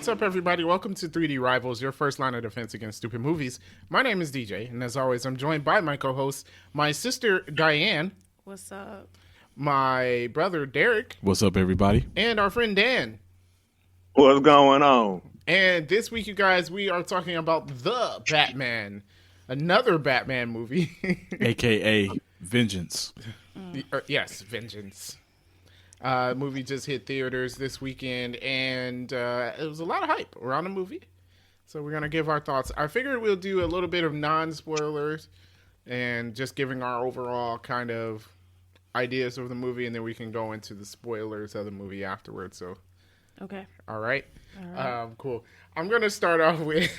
what's up, everybody? Welcome to 3D Rivals, your first line of defense against stupid movies. My name is DJ, and as always, I'm joined by my co-hosts, my sister Diane. What's up? My brother Derek. What's up, everybody? And our friend Dan. What's going on? And this week, you guys, we are talking about The Batman, another Batman movie. AKA Vengeance. Yes, Vengeance. Movie just hit theaters this weekend, and it was a lot of hype around the movie. So we're going to give our thoughts. I figured we'll do a little bit of non-spoilers and just giving our overall kind of ideas of the movie, and then we can go into the spoilers of the movie afterwards. So, Okay. all right. All right. Cool. I'm going to start off with,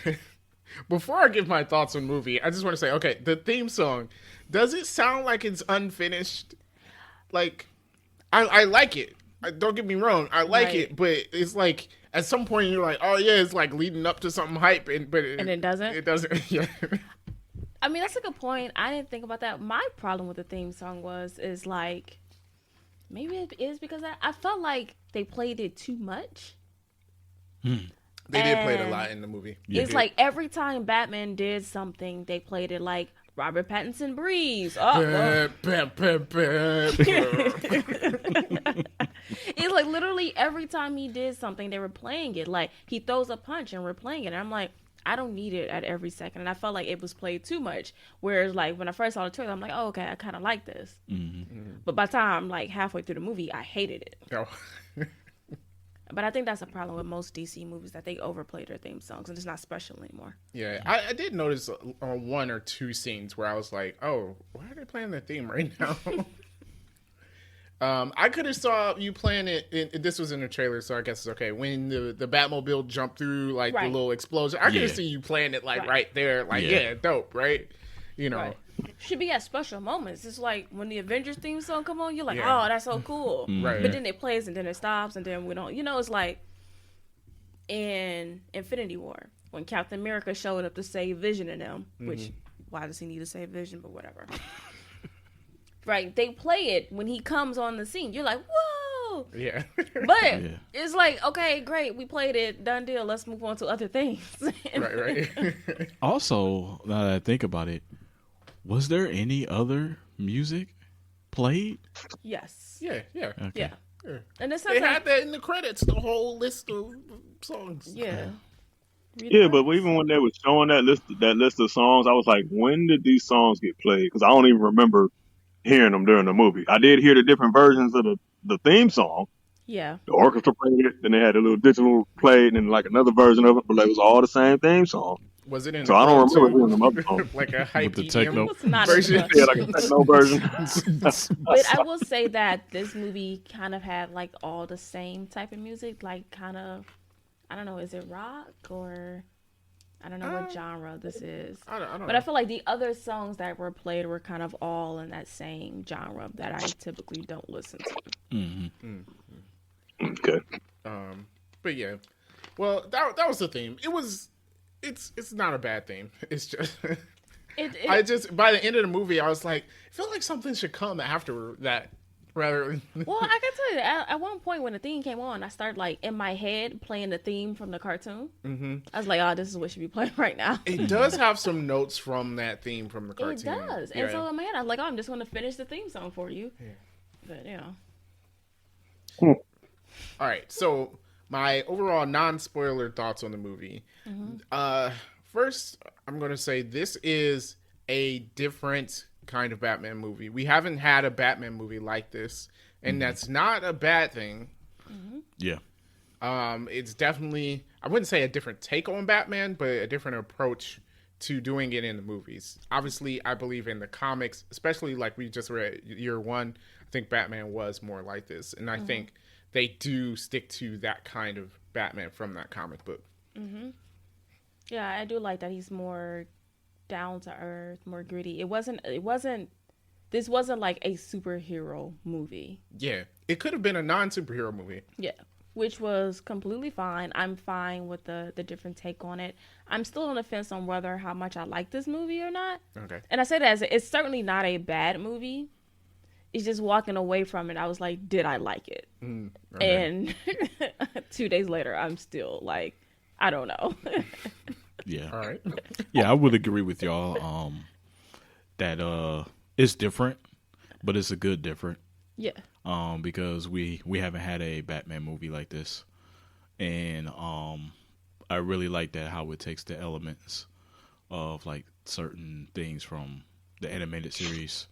before I give my thoughts on the movie, I just want to say, okay, the theme song, does it sound like it's unfinished? Like, I like it. Don't get me wrong. I like Right. it, but it's like, at some point you're like, oh yeah, it's like leading up to something hype, but And it doesn't? It doesn't, yeah. I mean, that's a good point. I didn't think about that. My problem with the theme song is like, maybe it is because I felt like they played it too much. They did play it a And lot in the movie. It's like every time Batman did something, they played it like Robert Pattinson breathes. Oh, it's like literally every time he did something, they were playing it. Like he throws a punch and we're playing it. And I'm like, I don't need it at every second. And I felt like it was played too much. Whereas like when I first saw the trailer, I'm like, oh, okay, I kind of like this. But by the time like halfway through the movie, I hated it. Oh. But I think that's a problem with most DC movies, that they overplay their theme songs and it's not special anymore. Yeah, I did notice on one or two scenes where I was like, oh, why are they playing the theme right now? I could have saw you playing it. This was in the trailer, so I guess it's okay. When the Batmobile jumped through like the Right. little explosion, I could have Yeah. seen you playing it like Right. right there, like yeah, dope, right? You know, Right. Should be at special moments. It's like when the Avengers theme song come on, you're like, Yeah. oh, that's so cool. Right. But then it plays and then it stops and then we don't. You know, it's like in Infinity War when Captain America showed up to save Vision and them. Which why does he need to save Vision? But whatever. Right? They play it when he comes on the scene. You're like, whoa. yeah. But Yeah. it's like, okay, great, we played it, done deal. Let's move on to other things. right. Also, now that I think about it, was there any other music played? Yes. yeah. Okay. Yeah. Yeah. And it's They not had that in the credits, the whole list of songs. yeah. Yeah, but even when they were showing that list of songs, I was like, when did these songs get played? Because I don't even remember hearing them during the movie. I did hear the different versions of the theme song. Yeah. The orchestra played it, then they had a little digital played, and then like another version of it, but it was all the same theme song. Was it in? So the I don't club, remember too? hearing them other songs. Like a hype the EDM techno. It's not version. as much. Yeah, like a techno version. But I will say that this movie kind of had like all the same type of music, like kind of, I don't know, is it rock or I don't know what genre this is. I don't But know. I feel like the other songs that were played were kind of all in that same genre that I typically don't listen to. Okay. But yeah, well, that was the theme. It's not a bad theme. It's just I just by the end of the movie, I was like, I feel like something should come after that, rather. Well, I can tell you, at one point when the theme came on, I started like in my head playing the theme from the cartoon. Mm-hmm. I was like, oh, this is what should be playing right now. It does have some notes from that theme from the cartoon. It does. Yeah. And so in my head, I was like, oh, I'm just going to finish the theme song for you. Yeah. But, you know. All right, so my overall non-spoiler thoughts on the movie. First, I'm going to say this is a different kind of Batman movie. We haven't had a Batman movie like this, and that's not a bad thing. Yeah. It's definitely, I wouldn't say a different take on Batman, but a different approach to doing it in the movies. Obviously, I believe in the comics, especially like we just read year one, I think Batman was more like this. And I think they do stick to that kind of Batman from that comic book. Yeah, I do like that he's more down to earth, more gritty. This wasn't like a superhero movie. Yeah, it could have been a non-superhero movie. Yeah. Which was completely fine. I'm fine with the different take on it. I'm still on the fence on whether how much I like this movie or not. Okay. And I say that as it's certainly not a bad movie. It's just walking away from it, I was like, did I like it? Okay. And 2 days later, I'm still like, I don't know. Yeah. All right. Yeah, I would agree with y'all. That it's different, but it's a good different. Yeah. Because we haven't had a Batman movie like this, and I really like that how it takes the elements of like certain things from the animated series,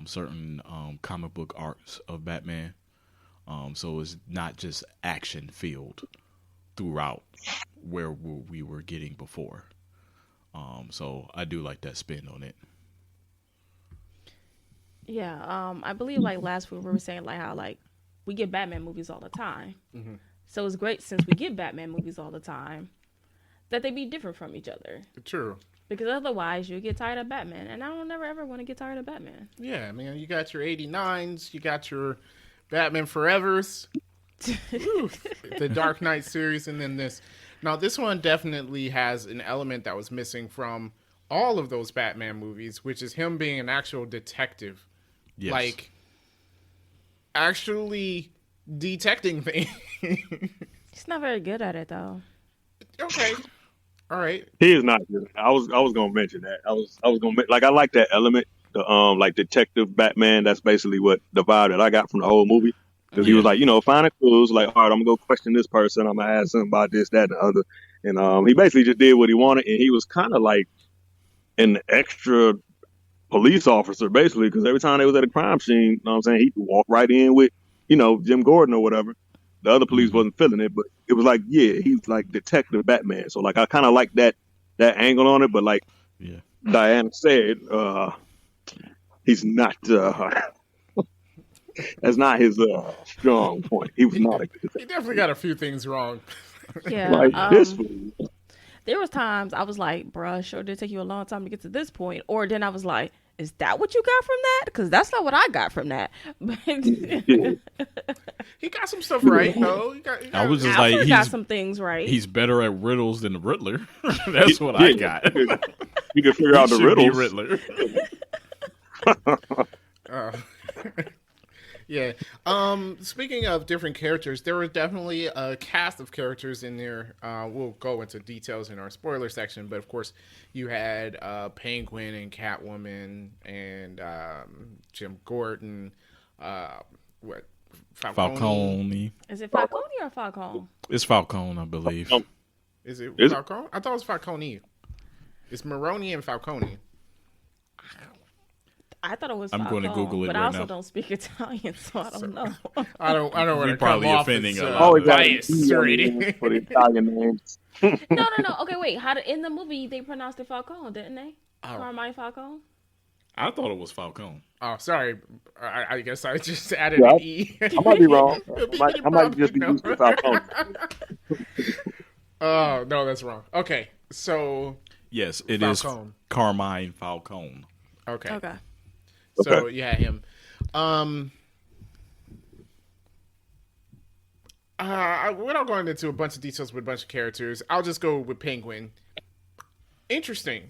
certain comic book arcs of Batman. So it's not just action filled throughout where we were getting before. So I do like that spin on it. Yeah. I believe like last week we were saying like how like we get Batman movies all the time. Mm-hmm. So it's great since we get Batman movies all the time that they be different from each other. True. Because otherwise you get tired of Batman. And I don't never ever want to get tired of Batman. Yeah, man. You got your 89s. You got your Batman Forevers. Whew. The Dark Knight series, and then this. Now, this one definitely has an element that was missing from all of those Batman movies, which is him being an actual detective. Yes. Like, actually detecting things. He's not very good at it though. Okay. All right. He is not good. I was gonna mention that. I was gonna like I like that element, the like detective Batman. That's basically what the vibe that I got from the whole movie. Because he was like, finding clues. Like, all right, I'm gonna go question this person. I'm gonna ask him about this, that, and the other. And he basically just did what he wanted, and he was kind of like an extra police officer, basically. Because every time they was at a crime scene, you know what I'm saying, he'd walk right in with, Jim Gordon or whatever. The other police wasn't feeling it, but it was like, yeah, he's like Detective Batman. So like, I kind of like that angle on it. But like Diana said, he's not. That's not his strong point. He was not a good detective. He definitely got a few things wrong. Yeah. Like this fool. There was times I was like, bruh, sure did take you a long time to get to this point. Or then I was like, is that what you got from that? Because that's not what I got from that. But He got some stuff right, though. I was just Alfred like, got he's some things right. he's better at riddles than the Riddler. That's what I got. You can figure out the Should be riddles. Riddler. Yeah. Speaking of different characters, there were definitely a cast of characters in there. We'll go into details in our spoiler section, but of course, you had Penguin and Catwoman and Jim Gordon. Falcone. Is it Falcone or Falcone? It's Falcone, I believe. Is it Is it? Falcone? I thought it was Falcone. It's Maroni and Falcone. I thought it was I'm Falcone, going to Google it but I right also now. don't speak Italian, so I don't know. I don't want We to probably come off offending as a lot. Always got biased or anything. for the Italian names. No. Okay, wait. In the movie they pronounced it Falcone, didn't they? Carmine Falcone. I thought it was Falcone. Oh, sorry. I guess I just added Yeah, an E. I might be wrong. I might just be used to Falcone. Oh, no, that's wrong. Okay, so... Yes, it is Falcone. Carmine Falcone. Okay. Okay. So, Okay. yeah, him. We're not going into a bunch of details with a bunch of characters. I'll just go with Penguin. Interesting.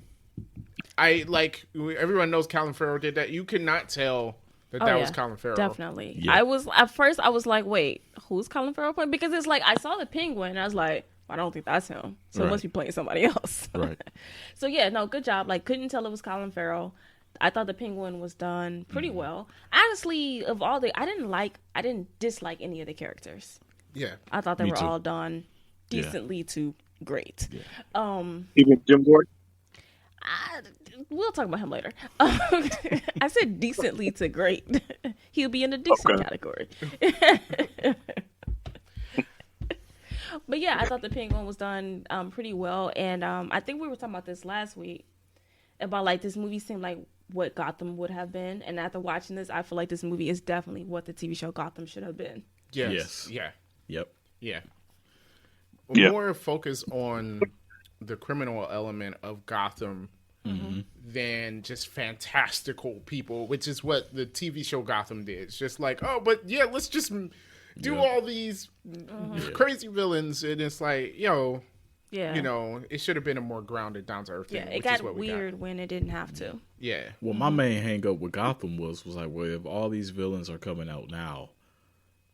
Everyone knows Colin Farrell did that. You could not tell that was Colin Farrell. Definitely. Yeah. I was at first I was like, wait, who's Colin Farrell playing? Because it's like I saw the Penguin and I was like, I don't think that's him. So it Right. must be playing somebody else. Right. So yeah, no, good job. Like couldn't tell it was Colin Farrell. I thought the Penguin was done Mm-hmm. pretty well. Honestly, of all I didn't dislike any of the characters. Yeah. I thought they Me were too. all done Yeah. decently to great. Even Jim Gordon. We'll talk about him later. I said decently to great. He'll be in the decent Okay. category. But yeah, I thought the Penguin was done pretty well, and I think we were talking about this last week about like this movie seemed like what Gotham would have been, and after watching this, I feel like this movie is definitely what the TV show Gotham should have been. Yes. Yeah. Yep. Yeah. Yeah. More focus on the criminal element of Gotham than just fantastical people, which is what the TV show Gotham did. It's just like, oh, but yeah, let's just do all these crazy villains, and it's like, Yeah, it should have been a more grounded, down to earth thing. yeah, it which got is what we weird when it didn't have to. Yeah. Well, my main hang up with Gotham was like, well, if all these villains are coming out now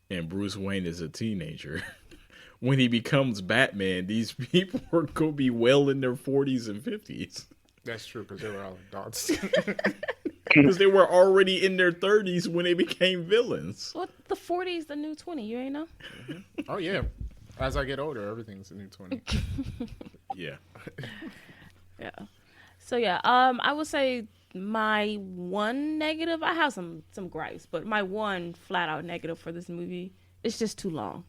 and Bruce Wayne is a teenager, when he becomes Batman, these people are gonna be well in their 40s and 50s That's true because they were all adults. because they were already in their 30s when they became villains. What the 40 is the new 20? You ain't know? Oh yeah. As I get older, everything's a new 20. Yeah. Yeah. So yeah, I would say my one negative. I have some gripes, but my one flat out negative for this movie, it's just too long.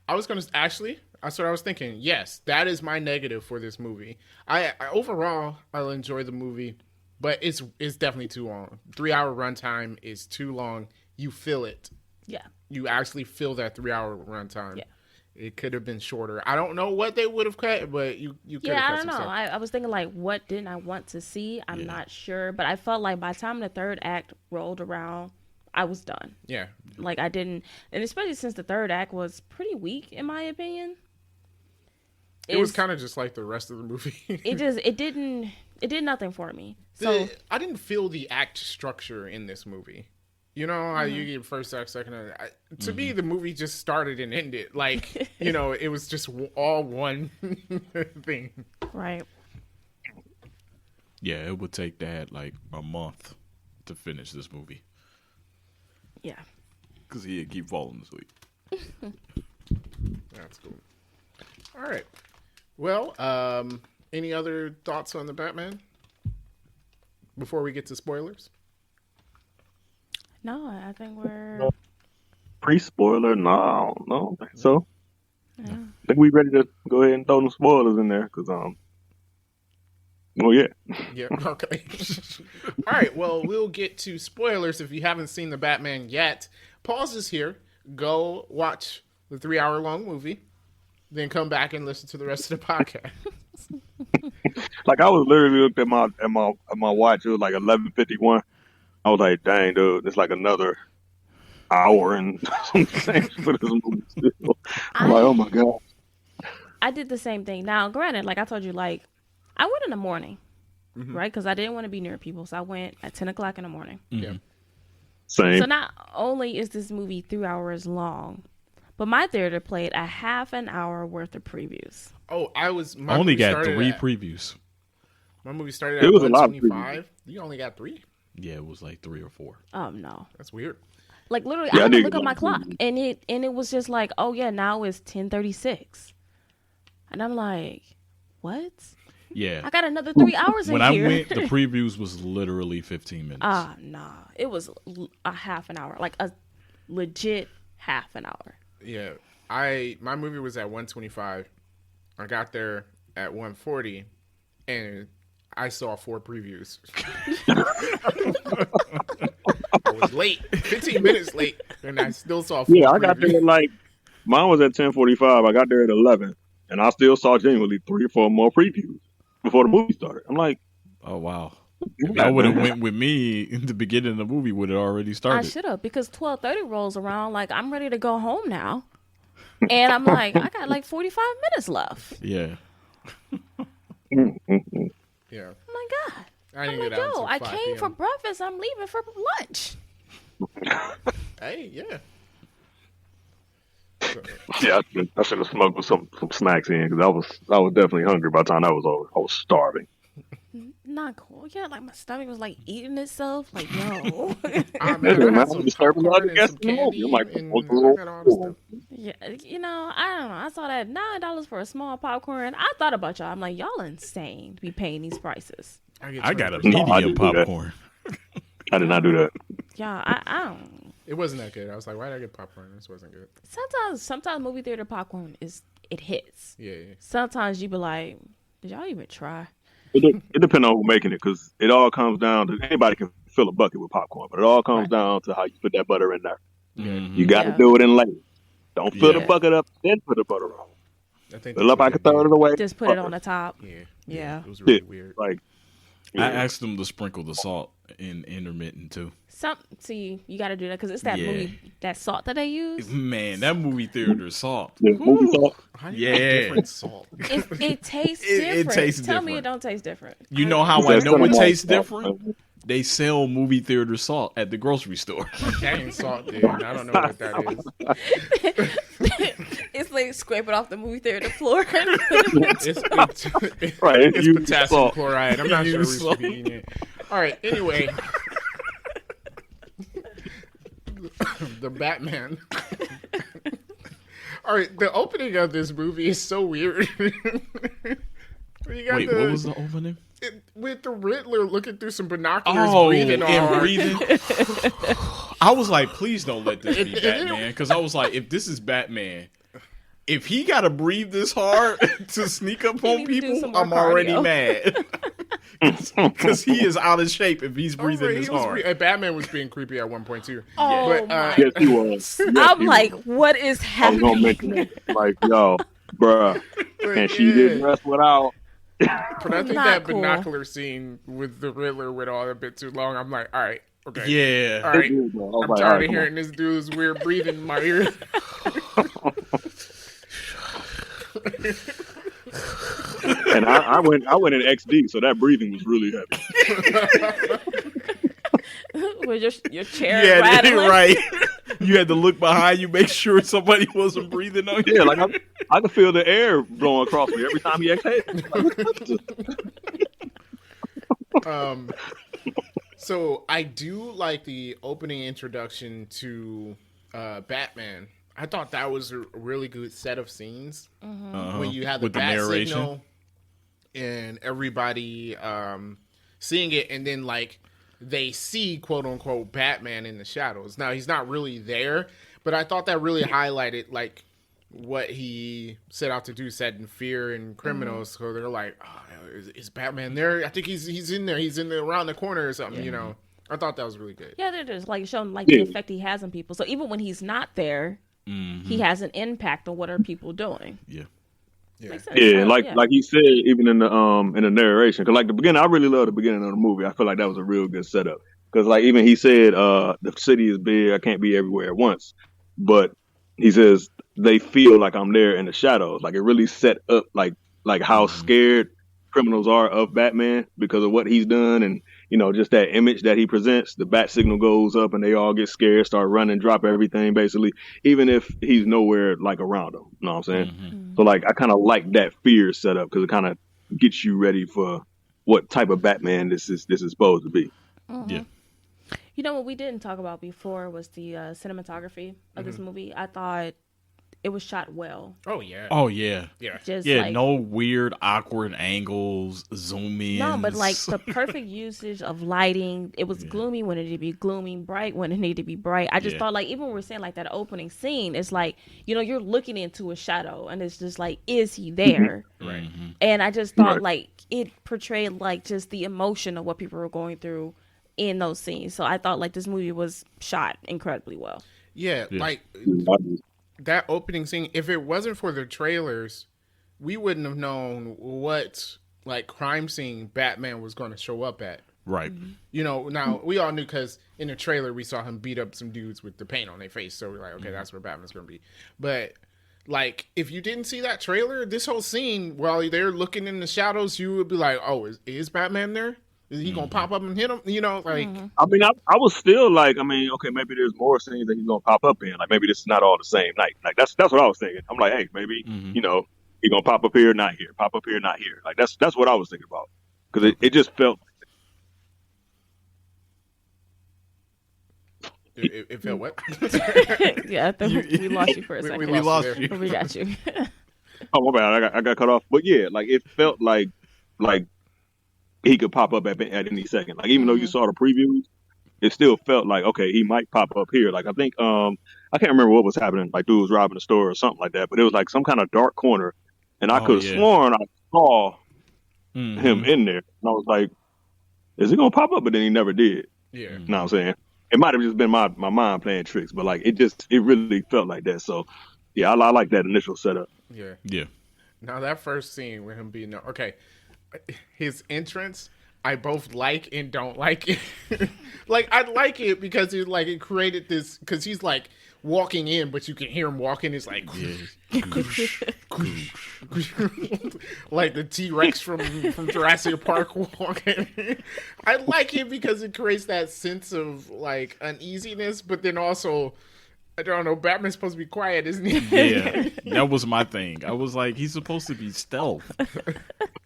I was gonna actually. That's what I was thinking. Yes, that is my negative for this movie. I overall I'll enjoy the movie, but it's definitely too long. 3-hour runtime is too long. You feel it. Yeah. You actually feel that 3-hour runtime. Yeah. It could have been shorter. I don't know what they would have cut, but you could have Yeah, cut I don't know. some stuff. I was thinking like, what didn't I want to see? I'm not sure, but I felt like by the time the third act rolled around, I was done. Yeah. Like I didn't, and especially since the third act was pretty weak in my opinion. It was kind of just like the rest of the movie. it did nothing for me. So I didn't feel the act structure in this movie. You know how you get first act, second act. To me, the movie just started and ended. Like, you know, it was just all one thing. right. Yeah, it would take Dad like a month to finish this movie Yeah. because he'd keep falling asleep. That's cool. All right. Well, any other thoughts on the Batman before we get to spoilers? No, I think we're. Pre-spoiler? No, I don't think so. I think we ready to go ahead and throw some spoilers in there because oh yeah. Yeah, okay. All right, well, we'll get to spoilers if you haven't seen the Batman yet. Pause is here. Go watch the 3-hour long movie, then come back and listen to the rest of the podcast. Like I was literally looked at my watch. It was like 11:51. I was like, dang, dude, it's like another hour and some change for this movie still. I'm like, oh my god. I did the same thing. Now, granted, like I told you, like I went in the morning, right? Because I didn't want to be near people, so I went at 10 o'clock in the morning. Yeah. Same. So not only is this movie 3 hours long, but my theater played a half an hour worth of previews. Oh, I only got 3 at, previews. My movie started at It was a lot of 125. You only got 3? Yeah, it was like 3 or 4. No. That's weird. Like literally, Yeah, I I had to did look get at my a lot clock, of and it was just like, oh yeah, now it's 10:36, and I'm like, what? Yeah. I got another 3 hours When in I here. went, the previews was literally 15 minutes. Nah, it was a half an hour, like a legit half an hour. Yeah. My movie was at 125. I got there at 140 and I saw 4 previews. I was late, 15 minutes late, and I still saw 4 Yeah, I previews. got there like mine was at 10:45. I got there at 11, and I still saw genuinely 3 or 4 more previews before the movie started. I'm like, Oh, wow. If that would have went with me in the beginning of the movie, would have already I started. should have, because 12:30 rolls around, like I'm ready to go home now, and I'm like, I got like 45 minutes left. Yeah. Yeah. Oh my god. I didn't I'm get like, out until I 5 came p.m. for breakfast. I'm leaving for lunch. Hey, yeah. yeah, I should have smuggled some snacks in because I was definitely hungry by the time that was over. I was starving. Not cool. Yeah, like my stomach was like eating itself. Like, yo. Ah, man, It doesn't I had matter. some Disturbing a lot popcorn of and guests some in the movie. candy, I'm like, and I got all the stuff. Yeah, you know, I don't know. I saw that $9 for a small popcorn. I thought about y'all. I'm like, y'all insane to be paying these prices. I got a 20%. No, I medium didn't do that. popcorn. I did not do that. Y'all, I don't. It wasn't that good. I was like, why did I get popcorn? This wasn't good. Sometimes movie theater popcorn it hits. Yeah. Sometimes you be like, did y'all even try? It depends on who's making it because it all comes down to anybody can fill a bucket with popcorn, but it all comes down to how you put that butter in there. Mhm. You got to Yeah. do it in layers. Don't fill the Yeah. bucket up, then put the butter on. I think Fill up like a that's what third of the way. Just put it on the top. they did. Yeah. It was really Yeah. weird. Like, I asked them to sprinkle the salt in intermittent too. See, you got to do that because it's that Yeah. movie, that salt that they use. Man, that movie theater salt. the movie salt. How do you make Yeah. different salt? It tastes It different. tastes Tell me different. it don't taste different. You know how I That's know it gonna tastes be- different? they sell movie theater salt at the grocery store. That ain't salt, dude. I don't know what that is. It's like scraping off the movie theater floor. It's Right, it's used potassium salt. chloride. I'm not sure we Used should be eating it. All right. Anyway, the Batman. All right. The opening of this movie is so weird. You got Wait, what was the opening? with the Riddler looking through some binoculars, breathing all hard. I was like, please don't let this be It- Batman, because I was like, if this is Batman, if he got to breathe this hard to sneak up on needs to do people, some more I'm already cardio. mad. Because he is out of shape if he's breathing this hard. Batman was being creepy at one point too. Oh But, my! Yes, he was. Yes, I'm he like, was. what is I was gonna happening? mention it. Like, yo, bruh, and she didn't rest without. But I think Not that cool. binocular scene with the Riddler went on a bit too long. I'm like, all right, okay, Yeah. all right. I was I'm like, tired all right, of hearing this dude's weird breathing in my ear. And I went in XD, so that breathing was really heavy. With your chair Yeah, rattling. right. You had to look behind you, make sure somebody wasn't breathing on you. Yeah, like I could feel the air blowing across me every time he exhaled. So I do like the opening introduction to Batman. I thought that was a really good set of scenes when you had the With the bat narration. signal and everybody seeing it, and then like they see quote unquote Batman in the shadows. Now he's not really there, but I thought that really highlighted like what he set out to do, setting fear in criminals. So they're like, oh, is Batman there? I think he's in there. He's in the around the corner or something. You know, I thought that was really good. Yeah, they're just like showing like the effect he has on people. So even when he's not there, he has an impact on what are people doing. Yeah. Makes sense. Yeah, So, like he said, even in the narration, because like the beginning, I really love the beginning of the movie. I feel like that was a real good setup. Because like even he said, the city is big, I can't be everywhere at once. But he says they feel like I'm there in the shadows. Like it really set up like how scared criminals are of Batman because of what he's done, and you know just that image that he presents. The bat signal goes up, and they all get scared, start running, drop everything, basically, even if he's nowhere like around them. You know what I'm saying? So like I kind of like that fear setup because it kind of gets you ready for what type of Batman this is supposed to be. Yeah. You know what we didn't talk about before was the cinematography of this movie. I thought it was shot well. Oh yeah. Oh, yeah. Yeah. Just Yeah, like, no weird, awkward angles, zoom in. no, but like the perfect usage of lighting. It was gloomy when it needed to be gloomy, bright when it needed to be bright. I just Yeah. thought like even when we're saying like that opening scene, it's like, you know, you're looking into a shadow and it's just like, is he there? Right. And I just thought Right. like it portrayed like just the emotion of what people were going through in those scenes. So I thought like this movie was shot incredibly well. Yeah, Yeah. like that opening scene, if it wasn't for the trailers, we wouldn't have known what like crime scene Batman was going to show up at. Right. You know, now we all knew because in the trailer we saw him beat up some dudes with the paint on their face, so we're like, okay, that's where Batman's going to be. But like, if you didn't see that trailer, this whole scene while they're looking in the shadows, you would be like, oh, is Batman there? Is he gonna pop up and hit him? You know, like I mean, I was still like, I mean, okay, maybe there's more scenes that he's gonna pop up in. Like maybe this is not all the same night. Like that's what I was thinking. I'm like, hey, maybe you know he's gonna pop up here, not here, pop up here, not here. Like that's what I was thinking about because it just felt. it felt what? Yeah, I think we lost you for a second. we lost you. But we got you. Oh my bad, I got cut off. But yeah, like it felt like he could pop up at any second. Like even though you saw the previews, it still felt like okay, he might pop up here. Like I think I can't remember what was happening. Like dude was robbing the store or something like that. But it was like some kind of dark corner, and I could have sworn I saw him in there. And I was like, is he gonna pop up? But then he never did. Yeah. You know what I'm saying? It might have just been my mind playing tricks, but like it really felt like that. So yeah, I like that initial setup. Yeah. Yeah. Now that first scene with him being okay, his entrance, I both like and don't like it. Like I like it because it created this because he's like walking in, but you can hear him walking. It's like, like the T-Rex from Jurassic Park walking. I like it because it creates that sense of like uneasiness, but then also, I don't know, Batman's supposed to be quiet, isn't he? Yeah, that was my thing. I was like, he's supposed to be stealth.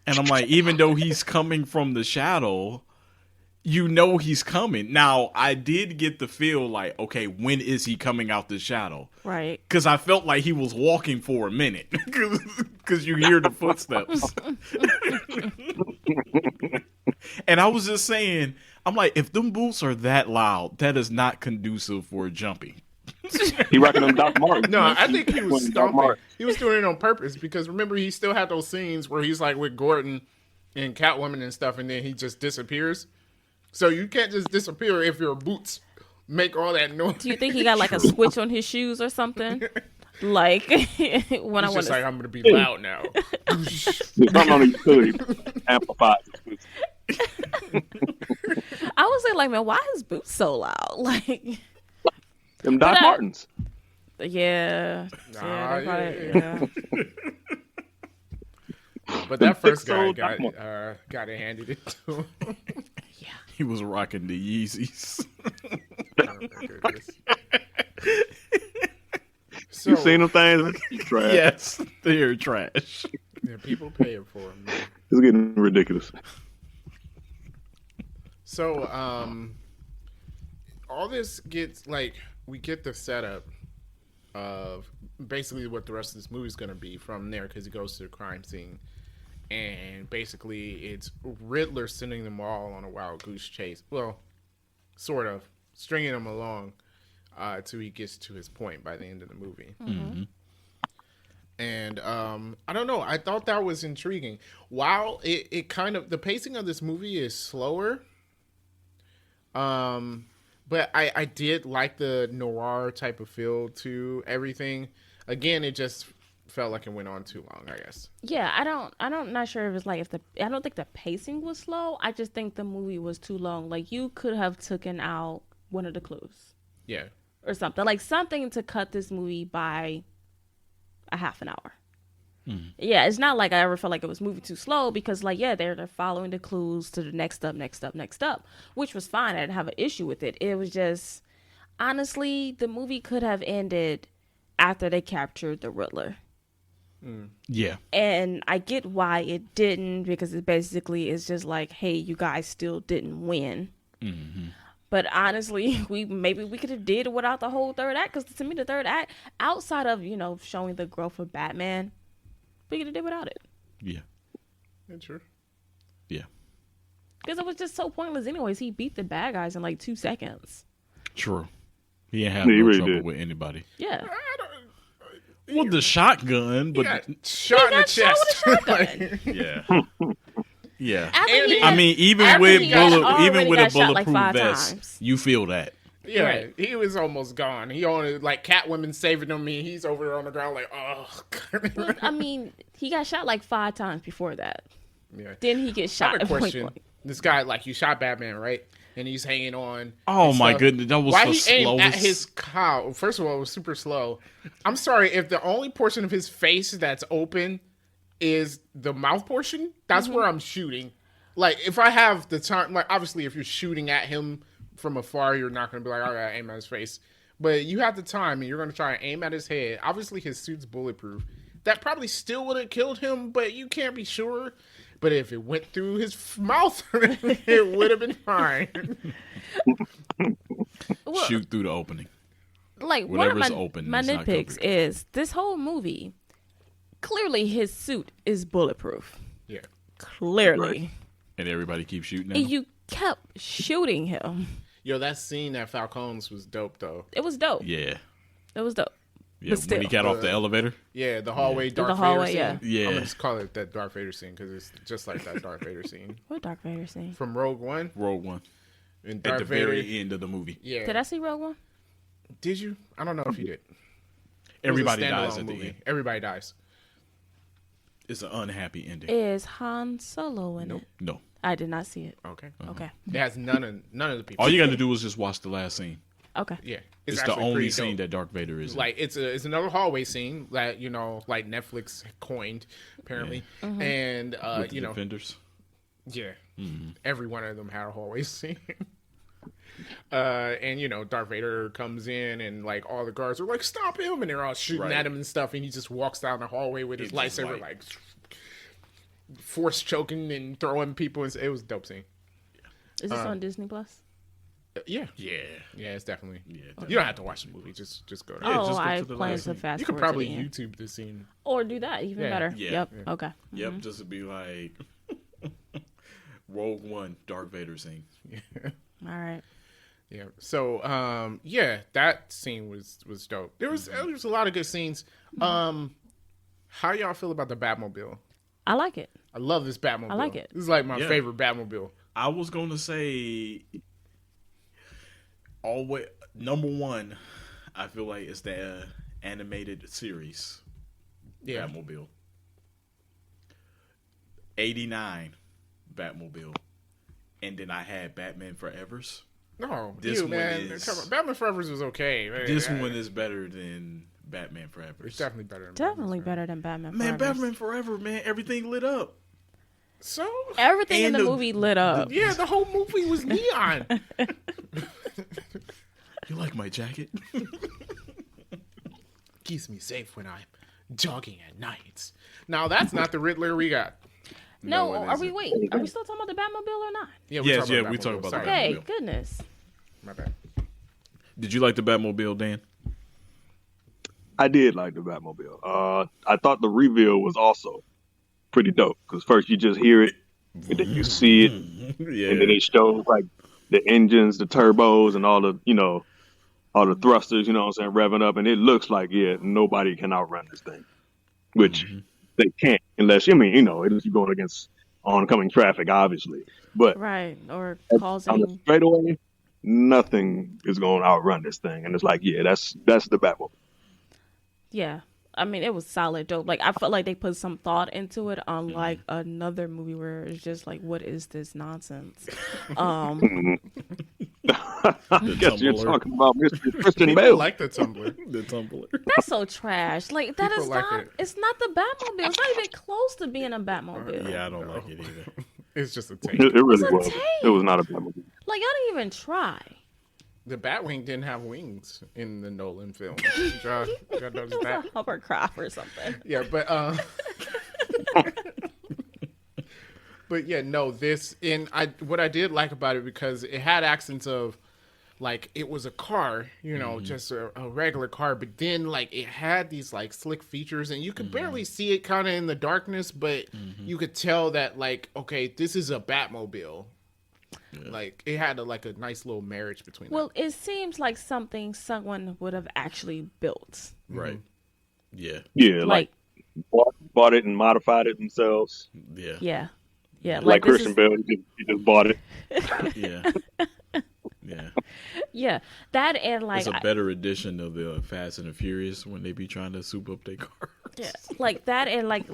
And I'm like, even though he's coming from the shadow, you know he's coming. Now, I did get the feel like, okay, when is he coming out the shadow? Right. Because I felt like he was walking for a minute. Because you hear the footsteps. And I was just saying, I'm like, if them boots are that loud, that is not conducive for jumping. He rocking them Doc Martens. No, I think he was Doc stomping. Martens. He was doing it on purpose because remember he still had those scenes where he's like with Gordon and Catwoman and stuff, and then he just disappears. So you can't just disappear if your boots make all that noise. Do you think he got like a switch on his shoes or something? Like when I He's want just to. like, I'm gonna be loud now. Something on the utility amplifies. I was like, man, why his boots so loud? Like, Them Doc But, Martens. yeah, Nah, they probably- yeah. But that first guy Sold got Doc got it handed it to him. He was rocking the Yeezys. Oh, my goodness. So, You seen them things? Trash. Yes, they're trash. yeah, people paying for them. Man. It's getting ridiculous. So, all this gets like we get the setup of basically what the rest of this movie is going to be from there because he goes to the crime scene, and basically it's Riddler sending them all on a wild goose chase. Well, sort of stringing them along till he gets to his point by the end of the movie. Mm-hmm. And I don't know. I thought that was intriguing. While it kind of the pacing of this movie is slower. But I did like the noir type of feel to everything. Again, it just felt like it went on too long, I guess. Yeah, I'm not sure if it's like I don't think the pacing was slow. I just think the movie was too long. Like you could have taken out one of the clues Yeah. or something, like something to cut this movie by a half an hour. Yeah, it's not like I ever felt like it was moving too slow because, like, yeah, they're following the clues to the next up, which was fine. I didn't have an issue with it. It was just, honestly, the movie could have ended after they captured the Riddler. Yeah. And I get why it didn't because it basically is just like, hey, you guys still didn't win. Mm-hmm. But honestly, we could have did it without the whole third act because to me the third act, outside of showing the growth of Batman, we could have did without it Yeah. That's true. Yeah. because it was just so pointless. Anyways, he beat the bad guys in like 2 seconds. True. He ain't have Yeah, he no really trouble did. with anybody. Yeah, Well, the shotgun, but Got shot in the got shot chest. with a shotgun. yeah. Yeah. After And he he- I had- mean, even after with he got even with a already got shot like bulletproof 5 vest, times. you feel that. Yeah, Right. he was almost gone. He only like Catwoman saving him. And he's over there on the ground like, oh. I mean, he got shot like 5 times before that. Yeah. Then he gets I shot have a at point question. blank. This guy, like, you shot Batman, right? And he's hanging on. Oh and my stuff. goodness, that was Why the he aimed at slowest. his cow? First of all, it was super slow. I'm sorry if the only portion of his face that's open is the mouth portion. That's where I'm shooting. Like, if I have the time, like, obviously, if you're shooting at him from afar, you're not going to be like, all right, aim at his face. But you have the time, and you're going to try and aim at his head. Obviously, his suit's bulletproof. That probably still would have killed him, but you can't be sure. But if it went through his mouth, it would have been fine. Well, Shoot through the opening. like one of Whatever's my, open my is not nitpicks covered. is this whole movie. Clearly, his suit is bulletproof. Yeah. Clearly, Right. And everybody keeps shooting at and him. you kept shooting him. Yo, that scene at Falcone's was dope, though. It was dope. Yeah. It was dope. Yeah, But when he still. got off the elevator. Yeah, the hallway Darth The hallway, Vader scene. yeah. I'm gonna just call it that Darth Vader scene because it's just like that Darth Vader scene What Dark Vader scene? from Rogue One. Rogue One. And At Darth the Vader. very end of the movie. Yeah. Did I see Rogue One? Did you? I don't know if you did. It was a Everybody dies standalone at the movie. end. Everybody dies. It's an unhappy ending. Is Han Solo in it? No. I did not see it. Okay. Okay. It has none of the people. All you got to do is just watch the last scene. Okay. Yeah, It's the actually only pretty scene dope. that Darth Vader is in. Like it's another hallway scene that like Netflix coined apparently, and with the you know, Defenders. yeah, every one of them had a hallway scene. And Darth Vader comes in and like all the guards are like, stop him, and they're all shooting Right. at him and stuff, and he just walks down the hallway with his It's just lightsaber like force choking and throwing people. It was a dope scene. Is this on Disney Plus? Yeah, Yeah. it's definitely. Yeah. You don't have to watch the movie. Just go. To Yeah, Oh, just go I to the plan last to scene. fast You could forward to probably the end. YouTube the scene. Or do that even Yeah. better. Yeah. Yep. Yeah. Okay. Yep, just to be like Rogue One, Darth Vader scene. All right. Yeah. So, that scene was dope. There was a lot of good scenes. How y'all feel about the Batmobile? I like it. I love this Batmobile. I like it. This is like my Yeah. favorite Batmobile. I was gonna say, always number one. I feel like it's the animated series Yeah. Batmobile. 89 Batmobile, and then I had Batman Forever's. No, This you one man. is- Come on. Batman Forever's was okay. Man. This one is better than Batman It's Forever's. definitely better. Than Definitely Batman's, better than Batman. Man, Forever. Batman Forever, man, everything lit up. So Everything in And the the- movie lit up. yeah, the whole movie was neon. You like my jacket? Keeps me safe when I'm jogging at night. Now that's not the Riddler we got. No, it are we? isn't. Wait, are we still talking about the Batmobile or not? Yeah, Yes, talking yeah, about we Batmobile. talk about the Sorry. Okay, Batmobile. goodness. My bad. Did you like the Batmobile, Dan? I did like the Batmobile. I thought the reveal was also pretty dope because first you just hear it, and then you see it, Yeah. and then it shows like the engines, the turbos, and all the all the thrusters. You know what I'm saying, revving up, and it looks like nobody can outrun this thing, which they can't unless it is you going against oncoming traffic, obviously. But Right, or on the causing. straightaway, nothing is going to outrun this thing, and it's like that's the Batmobile. Yeah, I mean it was solid, dope. Like I felt like they put some thought into it, unlike another movie where it's just like, what is this nonsense? I guess you're Tumbler. talking about Mr. Christian People Bale. like the Tumblr. The tumbler. That's so trash. Like that People is like not. it. It's not the Batmobile. It's not even close to being a Batmobile. Yeah, I don't like it either. It's just a take. It really It's a was. tank. It was not a Batmobile. Like y'all didn't even try. The Batwing didn't have wings in the Nolan film. Y'all notice that? Hovercraft or something. Yeah, but but yeah, no, what I did like about it because it had accents of like it was a car, just a regular car, but then like it had these like slick features and you could barely see it kind of in the darkness, but you could tell that like, okay, this is a Batmobile. Like it had a nice little marriage between them. Well, it seems like something someone would have actually built. Right. Yeah. Yeah, Like, bought it and modified it themselves. Yeah. yeah, yeah. Like this Christian Bale, he just bought it. Yeah. Yeah. Yeah, that and like It's a better edition of the Fast and the Furious when they be trying to soup up their cars. yeah, like that and like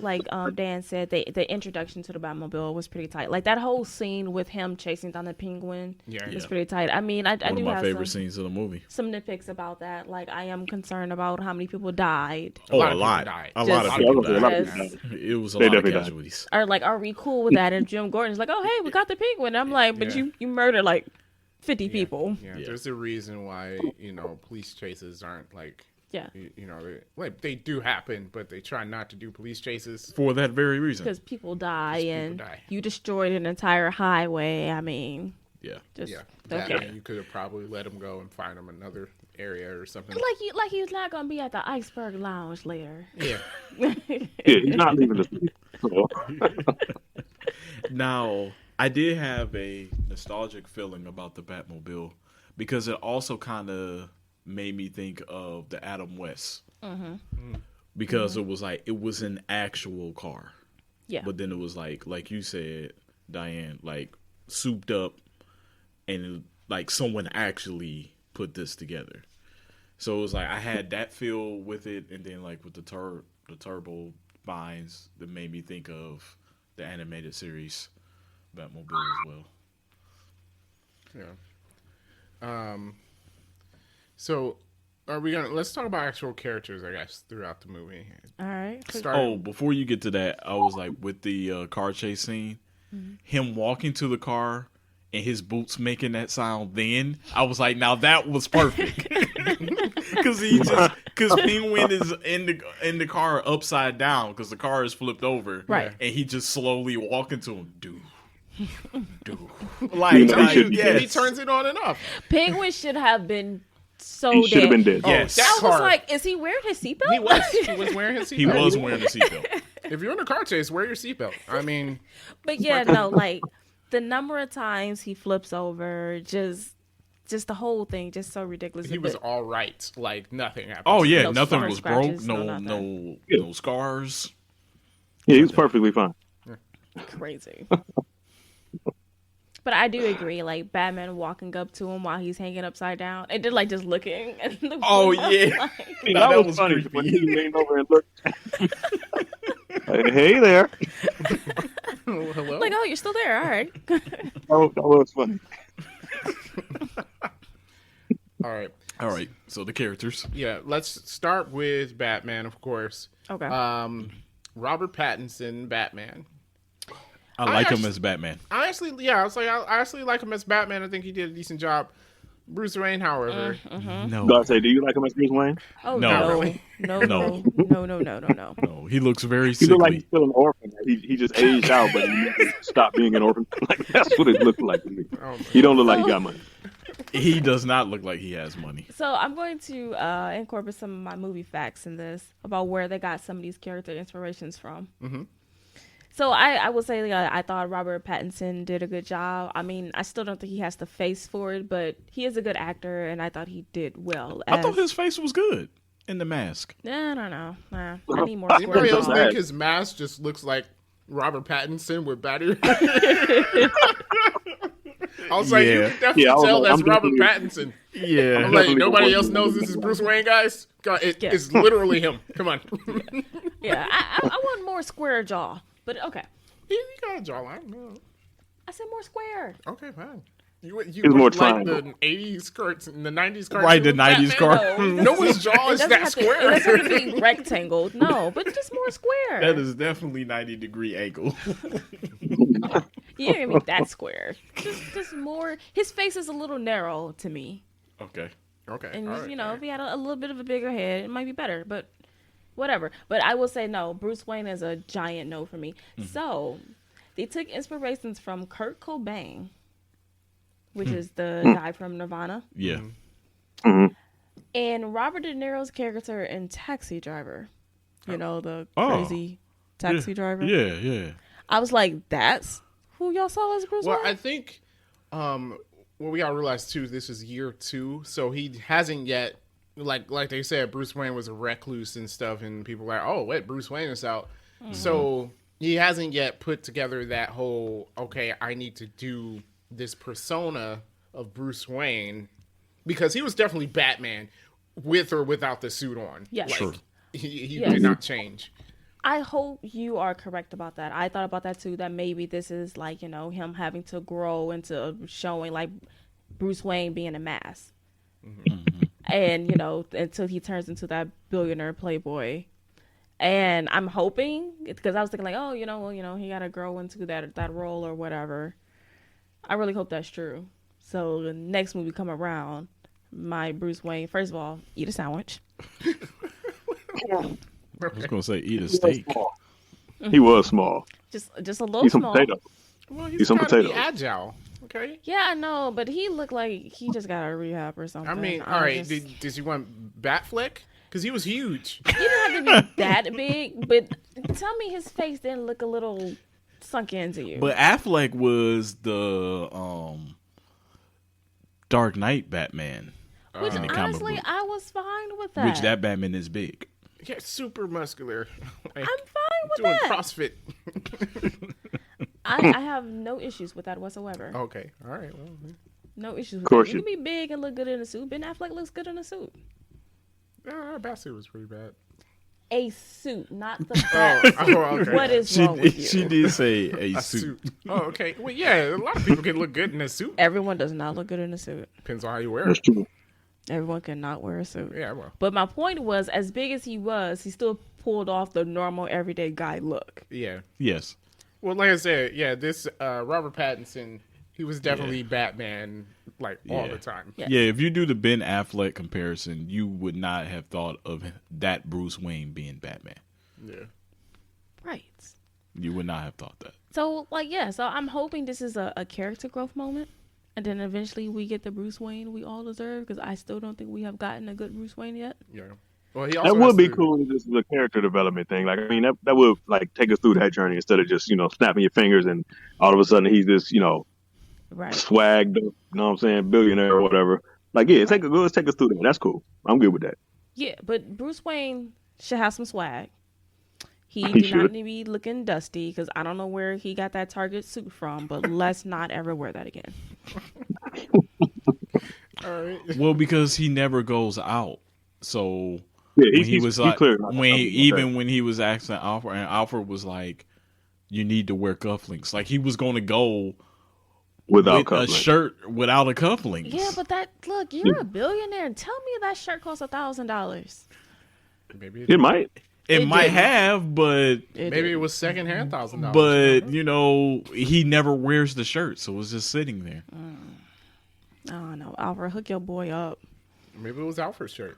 Dan said, the introduction to the Batmobile was pretty tight. Like that whole scene with him chasing down the penguin Yeah. was Yeah. pretty tight. I mean, I One do of my have favorite scenes of the movie. some nitpicks about that. Like I am concerned about how many people died. Oh, lot a of lot. people died. A Just- lot of Yeah, people a lot of died. people died. It was a They lot of definitely died. casualties. Or like, are we cool with that? And Jim Gordon's like, oh hey, we got the penguin. I'm like, but Yeah. you murdered like 50 people. Yeah, Yeah. there's a reason why police chases aren't like Yeah, they do happen, but they try not to do police chases. For that very reason. because people die people and die. you destroyed an entire highway. I mean, Yeah. just Yeah, that okay. and you could have probably let them go and find them another area or something. Like he's not gonna be at the Iceberg Lounge later. Yeah, Yeah, he's not leaving the city. So, Now, I did have a nostalgic feeling about the Batmobile because it also kind of made me think of the Adam West. Because it was like, it was an actual car. Yeah, But then it was like you said, Diane, like souped up and like someone actually put this together. So it was like I had that feel with it, and then like with the turbo spines that made me think of the animated series Batmobile as well. yeah. So, are we gonna let's talk about actual characters, I guess, throughout the movie. All right. Start. Oh, before you get to that, I was like, with the car chase scene, him walking to the car and his boots making that sound. Then I was like, now that was perfect. Because Penguin is in the car upside down because the car is flipped over, Right. And he just slowly walking to him, dude. He turns it on and off. Penguin should have been so He should have been dead. dead. Yes. Oh, that I was car. like, is he wearing his seatbelt? He was wearing his seatbelt. He was wearing a seatbelt. If you're in a car chase, wear your seatbelt. I mean, But yeah, no, like the number of times he flips over, just the whole thing, just so ridiculous. he was all right. Like nothing happened. Oh yeah, No nothing scar was broke. scratches, no No scars. Yeah, he was perfectly fine. crazy. But I do agree, like Batman walking up to him while he's hanging upside down, and then like just looking. And the Oh, window, yeah. like- See, Nah, that that was was funny creepy. when he leaned over and looked. Hey there. Hello. like, oh, you're still there. All right. Oh, that was funny. All right. All right, so the characters. Yeah. Let's start with Batman, of course. Okay. Robert Pattinson, Batman. I like him actually- as Batman. I actually like him as Batman. I think he did a decent job. Bruce Wayne, however, No, So I say, do you like him as Bruce Wayne? oh no. no, really. no, No. no, no, no, no, no. no, he looks very He looked like he's sickly. still an orphan. He just aged out, but he never stopped being an orphan. Like that's what it looked like to me. Oh, my He don't look like he got money. He does not look like he has money. So I'm going to incorporate some of my movie facts in this about where they got some of these character inspirations from. Mm-hmm. So I will say I thought Robert Pattinson did a good job. I mean, I still don't think he has the face for it, but he is a good actor, and I thought he did well. I thought his face was good in The Mask. I don't know. I need more Anybody squares. else Square think jaw. his mask just looks like Robert Pattinson with battery? I was like, you Yeah. can definitely Yeah, I was tell like, that's I'm Robert definitely- Pattinson. Yeah. I'm like, Definitely nobody the else one- knows this is Bruce Wayne, guys. God, Yeah. it's literally him. Come on. Yeah, I want more square jaw, but okay. He got a jawline. No. I said more square. Okay, fine. You He's more look like triangle. the 80s carts and the 90s cartoon. Right, the 90s Batman. cartoon. No, No one's jaw It is doesn't that have to- square. It doesn't have to be rectangled. No, but just more square. That is definitely 90-degree angle. You didn't make that square. Just more. His face is a little narrow to me, Okay. Okay. and all right, you know, all if he had a little bit of a bigger head, it might be better. But whatever. But I will say no. Bruce Wayne is a giant no for me. So they took inspirations from Kurt Cobain, which is the guy from Nirvana, Yeah. and Robert De Niro's character in Taxi Driver. You know, the Oh. crazy taxi driver. Yeah, yeah. I was like, that's who y'all saw as Bruce Well, Wayne? I think what we gotta realize too, this is year 2, so he hasn't yet like they said, Bruce Wayne was a recluse and stuff, and people were like, oh wait, Bruce Wayne is out. So he hasn't yet put together that whole okay, I need to do this persona of Bruce Wayne, because he was definitely Batman with or without the suit on. Yes. Like, Sure. He Yes. did not change. I hope you are correct about that. I thought about that too, that maybe this is like, you know, him having to grow into showing like Bruce Wayne being a mask. And, you know, until he turns into that billionaire playboy. And I'm hoping, because I was thinking like, oh, you know, well, you know, he got to grow into that role or whatever. I really hope that's true. So the next movie come around, my Bruce Wayne, first of all, eat a sandwich. I was going to say eat a He was steak. small. He was small. Just a little He's some small. potato. Well, He's he's some got to be potatoes. agile. Okay. Yeah, I know, but he looked like he just got a rehab or something. I mean, all right. Did you want Batfleck? Because he was huge. He didn't have to be that big, but tell me his face didn't look a little sunk into you. But Affleck was the Dark Knight Batman, which in the comic honestly, book. I was fine with that. which that Batman is big. Yeah, super muscular. Like, I'm fine with doing that. CrossFit. I have no issues with that whatsoever. Okay. All right. Well, No issues with course that. You you- can be big and look good in a suit. Ben Affleck looks good in a suit. Bassett was pretty bad. A suit, not the Oh, bat. okay. What is wrong with you? She did say a A suit. suit? Oh, okay. Well, yeah, a lot of people can look good in a suit. Everyone does not look good in a suit. Depends on how you wear That's it. true. Everyone could not wear a suit. Yeah, well, But my point was, as big as he was, he still pulled off the normal everyday guy look. yeah. Yes. Well, like I said, yeah, this Robert Pattinson, he was definitely Batman like all Yeah. the time. Yeah. Yeah, if you do the Ben Affleck comparison, you would not have thought of that Bruce Wayne being Batman. Yeah. Right. You would not have thought that. So, like, yeah, so I'm hoping this is a character growth moment. And then eventually we get the Bruce Wayne we all deserve, because I still don't think we have gotten a good Bruce Wayne yet. Yeah. Well, he also That would has be to- cool if this was a character development thing. Like, I mean, that would like take us through that journey instead of just, snapping your fingers and all of a sudden he's this, Right. swagged, you know what I'm saying, billionaire or whatever. Like, yeah, let's take us through that. That's cool. I'm good with that. Yeah, but Bruce Wayne should have some swag. He He do not should. need to be looking dusty, because I don't know where he got that Target suit from, but let's not ever wear that again. All right. Well, because he never goes out. So Yeah, when he was like, clear. when he was asking Alfred, and Alfred was like, "You need to wear cufflinks." Like he was going to go without with a cufflinks. shirt without a cufflinks. Yeah, but look, you're a billionaire. Tell me that shirt costs $1,000. Maybe It might. it it might didn't. have, but maybe it was secondhand $1,000. but he never wears the shirt, so it's just sitting there. Oh no, Alfred, hook your boy up. Maybe it was Alfred's shirt.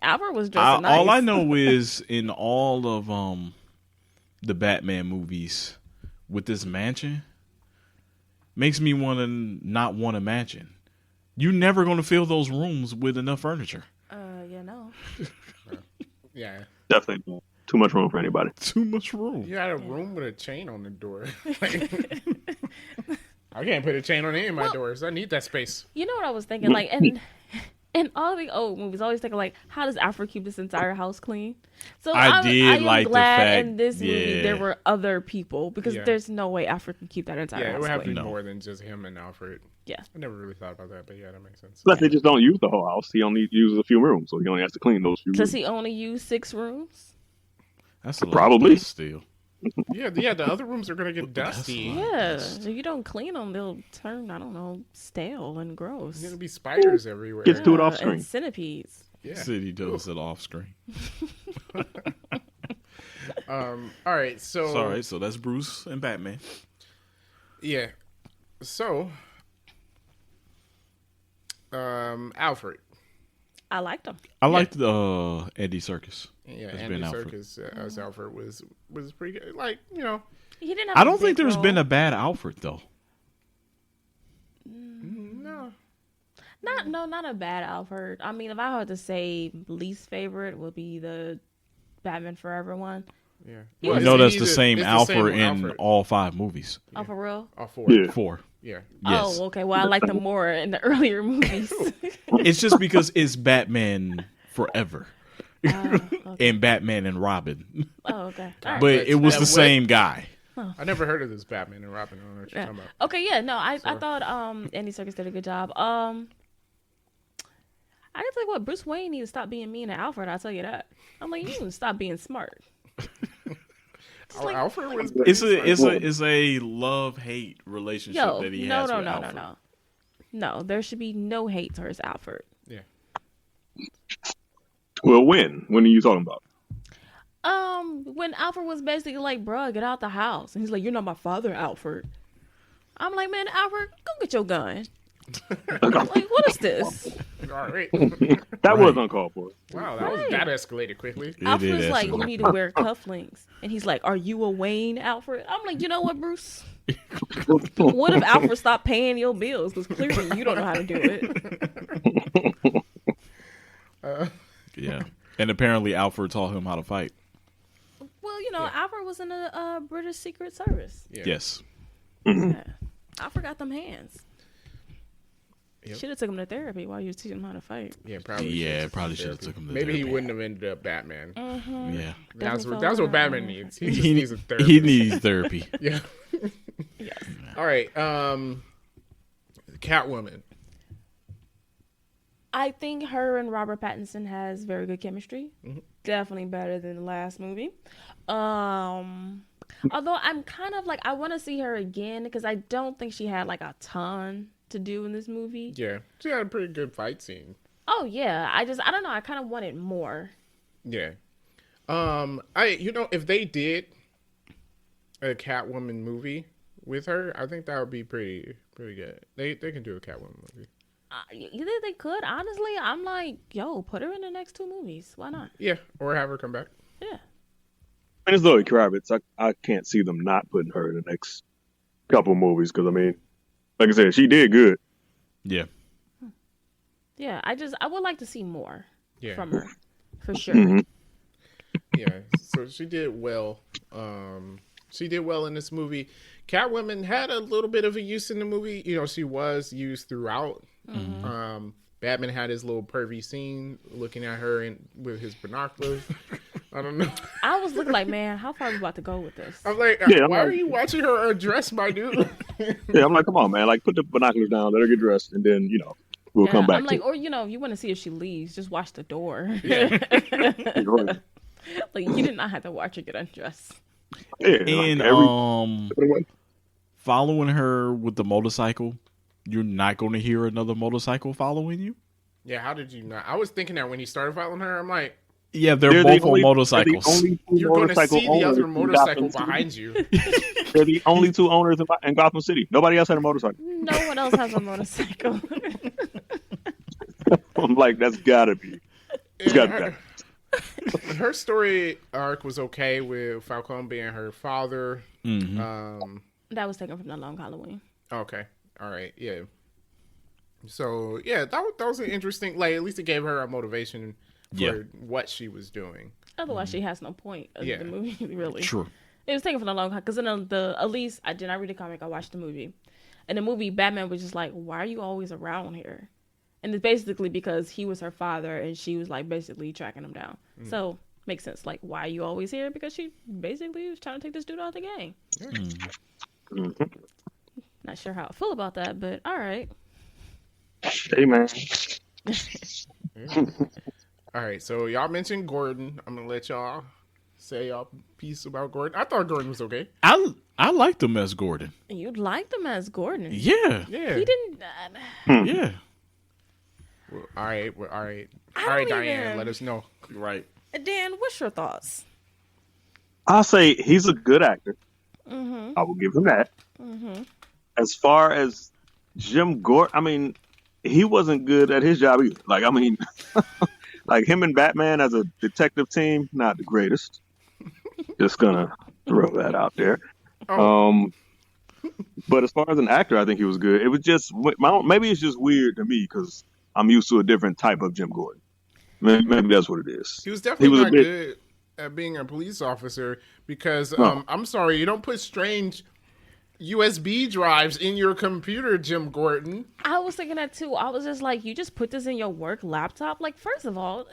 Alfred was dressing nice. All I know is in all of the Batman movies with this mansion makes me want to not want a mansion. You're never going to fill those rooms with enough furniture. Yeah, no. Yeah. Definitely not. Too much room for anybody. Too much room. You had a room with a chain on the door. I can't put a chain on any of my doors. I need that space. You know what I was thinking? Like, and in all the old movies, I always thinking like, how does Alfred keep this entire house clean? So I am like the glad fact- in this movie yeah. there were other people, because Yeah. there's no way Alfred can keep that entire Yeah, it house would have to clean. be No. more than just him and Alfred. Yeah. I never really thought about that, but yeah, that makes sense. Plus, they just don't use the whole house. He only uses a few rooms, so he only has to clean those few Does rooms. he only use 6 rooms? That's a lot Probably. of dust still. Yeah, the other rooms are gonna get That's dusty. a lot. Yeah. If you don't clean them, they'll turn, I don't know, stale and gross. There's gonna be spiders everywhere. Gets to it off And screen. centipedes. Yeah. City does it off screen. All right. So. Sorry, so that's Bruce and Batman. Yeah. So. Alfred. I liked them. I liked Andy Serkis. Yeah, as Andy Ben Alfred. Serkis as Alfred was pretty good. Like, you know, He didn't have I a don't think big there's role. been a bad Alfred though. no. Not a bad Alfred. I mean, if I had to say least favorite would be the Batman Forever one. Yeah. You You it's know that's the either- same it's Alfred in Alfred. all 5 movies. Oh, for real? All 4. Yeah. 4. Yeah. Yes. Oh, okay. Well, I like them more in the earlier movies. It's just because it's Batman Forever Okay. and Batman and Robin. Oh, okay. All right. But it was That the what- same guy. I never heard of this Batman and Robin. I don't know what you're Yeah. talking about. Okay, yeah, no, I So- thought Andy Serkis did a good job. I can tell you what, Bruce Wayne needs to stop being mean to Alfred. I'll tell you that. I'm like, you need to stop being smart. Alfred was. It's a love-hate relationship Yo, that he no, has no, with no, Alfred. no. There should be no hate towards Alfred. Yeah. Well, when? When are you talking about? When Alfred was basically like, bruh, get out the house. And he's like, you're not my father, Alfred. I'm like, man, Alfred, go get your gun. Like, what is this? All right. That was Right. uncalled for. Wow, Right. that escalated quickly. It Alfred's did like, you escalate. need to wear cufflinks. And he's like, are you a Wayne, Alfred? I'm like, you know what, Bruce? What if Alfred stopped paying your bills? Because clearly you don't know how to do it. Yeah. And apparently Alfred taught him how to fight. Well, you know, Alfred was in the British Secret Service. Yeah. Yes. Yeah. Alfred got them hands. Yep. Should have took him to therapy while you was teaching him how to fight. Yeah, probably. Yeah, should've probably taken should've therapy. took him to Maybe he therapy. wouldn't have ended up Batman. Yeah. That's Definitely what felt Batman like- needs. He just He needs a therapist. he needs therapy. Yeah. Yes. All right. Catwoman. I think her and Robert Pattinson has very good chemistry. Definitely better than the last movie. Although I'm kind of like, I want to see her again because I don't think she had like a ton to do in this movie. Yeah, she had a pretty good fight scene. Oh yeah, I don't know. I kind of wanted more. Yeah. If they did a Catwoman movie with her, I think that would be pretty good. They can do a Catwoman movie. Either they could. Honestly, I'm like, yo, put her in the next 2 movies. Why not? Yeah, or have her come back. Yeah. And it's Zoe Kravitz. I can't see them not putting her in the next couple movies because I mean, like I said, she did good. Yeah. Yeah. I would like to see more Yeah. from her, for sure. Mm-hmm. Yeah, so she did well. She did well in this movie. Catwoman had a little bit of a use in the movie. You know, she was used throughout. Batman had his little pervy scene looking at her with his binoculars. I don't know. I was looking like, man, how far are we about to go with this? I'm like, Yeah, why are you watching her undress, my dude? Yeah, I'm like, come on, man. Like, put the binoculars down, let her get dressed, and then we'll come back. I'm like, or if you want to see if she leaves, just watch the door. to Like you did not have to watch her get undressed. And every following her with the motorcycle, you're not going to hear another motorcycle following you. Yeah, how did you not? I was thinking that when he started following her, I'm like, Yeah, they're both on motorcycles. you're going to see the other motorcycle behind you. They're the only two owners in Gotham City. Nobody else had a motorcycle. No one else has a motorcycle. I'm like, that's gotta be. It's gotta be. That. Her story arc was okay with Falcone being her father. That was taken from The Long Halloween. Okay. All right. Yeah. So yeah, that was an interesting. Like at least it gave her a motivation for what she was doing. Otherwise, she has no point of the movie, really. Sure. It was taken from The Long Halloween because in at least I did not read the comic. I watched the movie. In the movie, Batman was just like, "Why are you always around here?" And it's basically because he was her father, and she was like basically tracking him down. So makes sense. Like, why are you always here? Because she basically was trying to take this dude out of the game. Not sure how I feel about that, but all right. Hey man. All right. So y'all mentioned Gordon. I'm gonna let y'all say y'all piece about Gordon. I thought Gordon was okay. I liked him as Gordon. You liked him as Gordon. Yeah. Yeah. He didn't. Yeah. Well, all right. I All right, don't Diane. even- Let us know. Right. Dan, what's your thoughts? I'll say he's a good actor. I will give him that. As far as Jim Gordon, I mean, he wasn't good at his job either. Like, I mean, like him and Batman as a detective team, not the greatest. Just gonna throw that out there. But as far as an actor, I think he was good. It was just maybe it's just weird to me because I'm used to a different type of Jim Gordon. Maybe that's what it is. He was definitely a not bit- good at being a police officer because I'm sorry, you don't put strange USB drives in your computer, Jim Gordon. I was thinking that too. I was just like, you just put this in your work laptop? Like, first of all,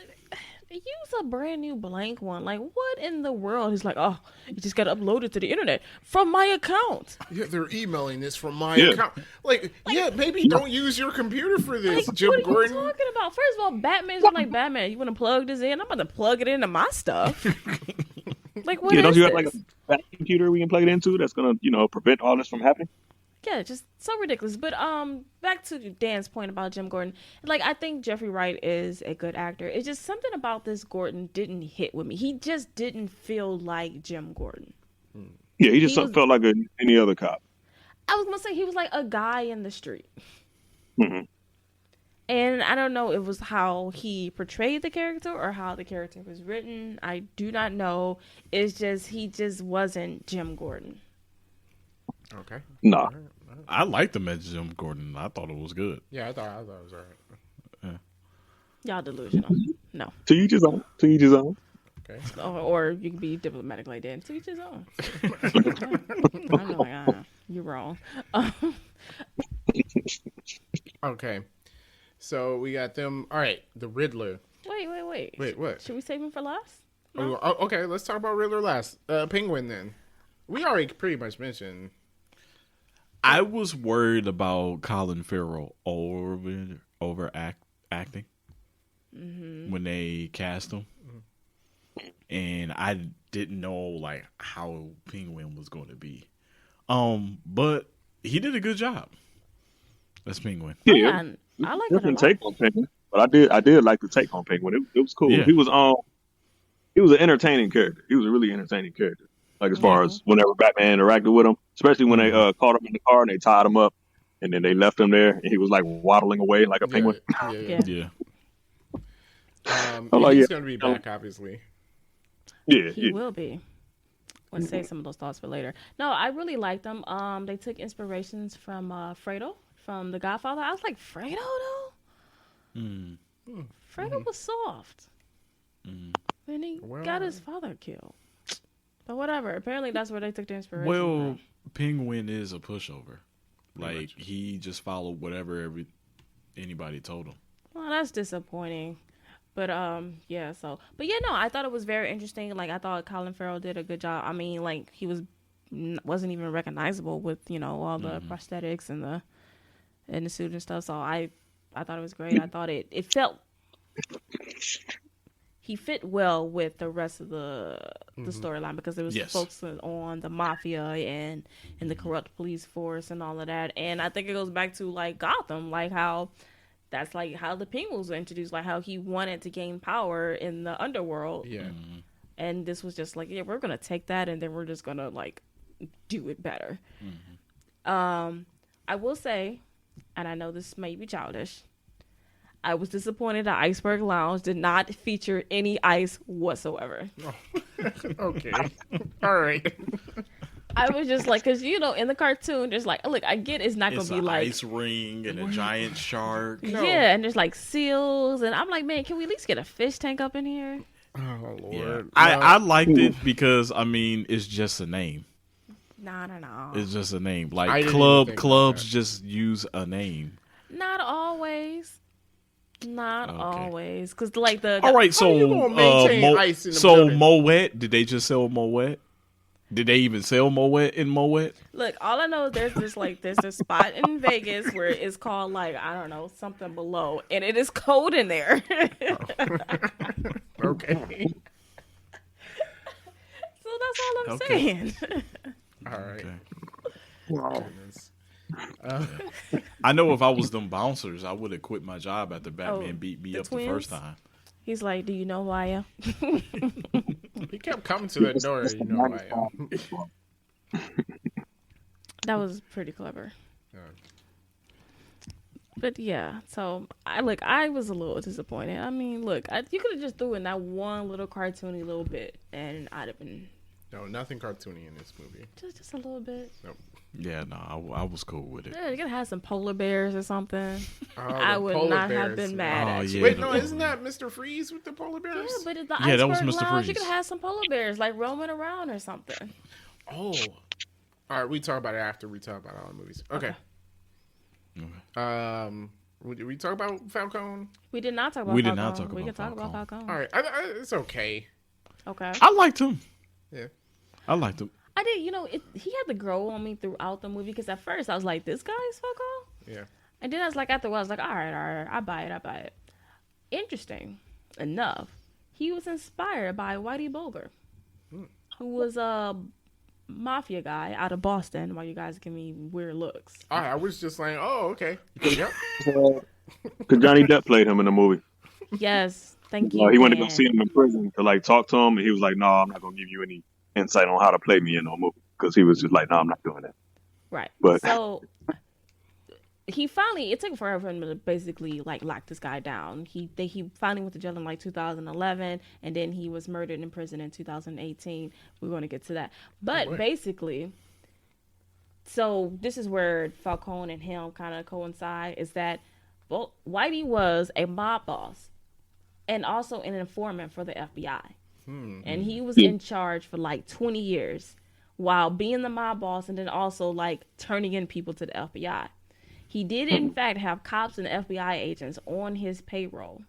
use a brand new blank one. Like, what in the world? He's like, oh, you just got to upload it to the internet from my account. Yeah, they're emailing this from my account. Like, yeah, maybe don't use your computer for this, Like, Jim what are Gordon. you talking about? First of all, Batman's like, Batman, you want to plug this in? I'm about to plug it into my stuff. Like, what is don't you have this? like a back computer we can plug it into that's gonna, prevent all this from happening? Yeah, just so ridiculous. But back to Dan's point about Jim Gordon. Like, I think Jeffrey Wright is a good actor. It's just something about this Gordon didn't hit with me. He just didn't feel like Jim Gordon. Yeah, he just felt like any other cop. I was gonna say he was like a guy in the street. Mhm. And I don't know if it was how he portrayed the character or how the character was written. I do not know. It's just he just wasn't Jim Gordon. Okay. Nah. I liked him as Jim Gordon. I thought it was good. Yeah, I thought it was all right. Y'all delusional. No. To each his own. To each his own. Okay. Or you can be diplomatic like that. To each his own. I'm like, you're wrong. Okay. So we got them. All right. The Riddler. Wait. Wait, what? Should we save him for last? Oh, okay. Let's talk about Riddler last. Penguin then. We already pretty much mentioned. I was worried about Colin Farrell acting when they cast him, and I didn't know like how Penguin was going to be. But he did a good job as Penguin. Yeah. I like it a Different lot. take on Penguin. But I did like the take on Penguin. It was cool. Yeah. He was an entertaining character. He was a really entertaining character. Like as far as whenever Batman interacted with him, especially when they caught him in the car and they tied him up, and then they left him there, and he was like waddling away like a penguin. Yeah. He's going to be back, obviously. He will be. Let's save some of those thoughts for later. No, I really liked them. They took inspirations from Fredo from The Godfather. I was like, Fredo though. Fredo was soft. Then he got his father killed. But whatever. Apparently, that's where they took the inspiration. Well, Penguin is a pushover. Like he just followed whatever anybody told him. Well, that's disappointing. But yeah. So, but yeah, no, I thought it was very interesting. Like I thought Colin Farrell did a good job. I mean, like he wasn't even recognizable with all the prosthetics and the suit and stuff. So I thought it was great. I thought it felt. He fit well with the rest of the storyline because it was focusing on the mafia and the corrupt police force and all of that. And I think it goes back to like Gotham, like how that's like how the Penguins were introduced, like how he wanted to gain power in the underworld. Yeah. And this was just like, yeah, we're gonna take that and then we're just gonna like do it better. I will say, and I know this may be childish, I was disappointed that Iceberg Lounge did not feature any ice whatsoever. Okay. All right. I was just like, because, in the cartoon, there's like, look, I get it's not going to be like. Ice ring and a giant shark. No. Yeah, and there's like seals. And I'm like, man, can we at least get a fish tank up in here? Oh, Lord. Yeah. No. I liked it because, I mean, it's just a name. No. It's just a name. Like clubs just use a name. Not always. Not always, because like the. All right, so ice in the Moet, did they just sell Moet? Did they even sell Moet in Moet? Look, all I know is there's this spot in Vegas where it's called like I don't know something below, and it is cold in there. Okay. So that's all I'm saying. All right. Okay. Wow. I know if I was them bouncers, I would have quit my job after Batman beat me up twins? the first time. He's like, "Do you know who I am?" He kept coming to that door. You know who I am. That was pretty clever. But yeah, so I was a little disappointed. I mean, look, you could have just threw in that one little cartoony little bit, and I'd have been. No, nothing cartoony in this movie. Just a little bit. Nope. Yeah, no, I was cool with it. Yeah, you could have some polar bears or something. Oh, I would not have been mad at you. Yeah, Wait, no, isn't that Mr. Freeze with the polar bears? Yeah, but it's the that was Iceberg Mr. Lounge. Freeze. You could have some polar bears like roaming around or something. Oh. All right, we talk about it after we talk about all the movies. Okay. We talk about Falcone? We did not talk about Falcone. We did not talk about We can talk about Falcone. Falcone. All right, it's okay. Okay. I liked him. Yeah. I liked him. I did, he had to grow on me throughout the movie because at first I was like, this guy is Falcone? Yeah. And then I was like, after a while, I was like, all right, I buy it. Interesting enough, he was inspired by Whitey Bulger, who was a mafia guy out of Boston, while you guys give me weird looks. I was just like, oh, okay. Yep. Because Johnny Depp played him in the movie. Yes, thank you. He went to go see him in prison to like talk to him, and he was like, "No, I'm not gonna give you any insight on how to play me in no movie," because he was just like, "No, I'm not doing that." Right. But so it took forever for him to basically like lock this guy down. He finally went to jail in like 2011, and then he was murdered in prison in 2018. We're going to get to that, but basically, so this is where Falcone and him kind of coincide. Is that Whitey was a mob boss and also an informant for the FBI. And he was in charge for like 20 years while being the mob boss and then also like turning in people to the FBI. He did in fact have cops and FBI agents on his payroll.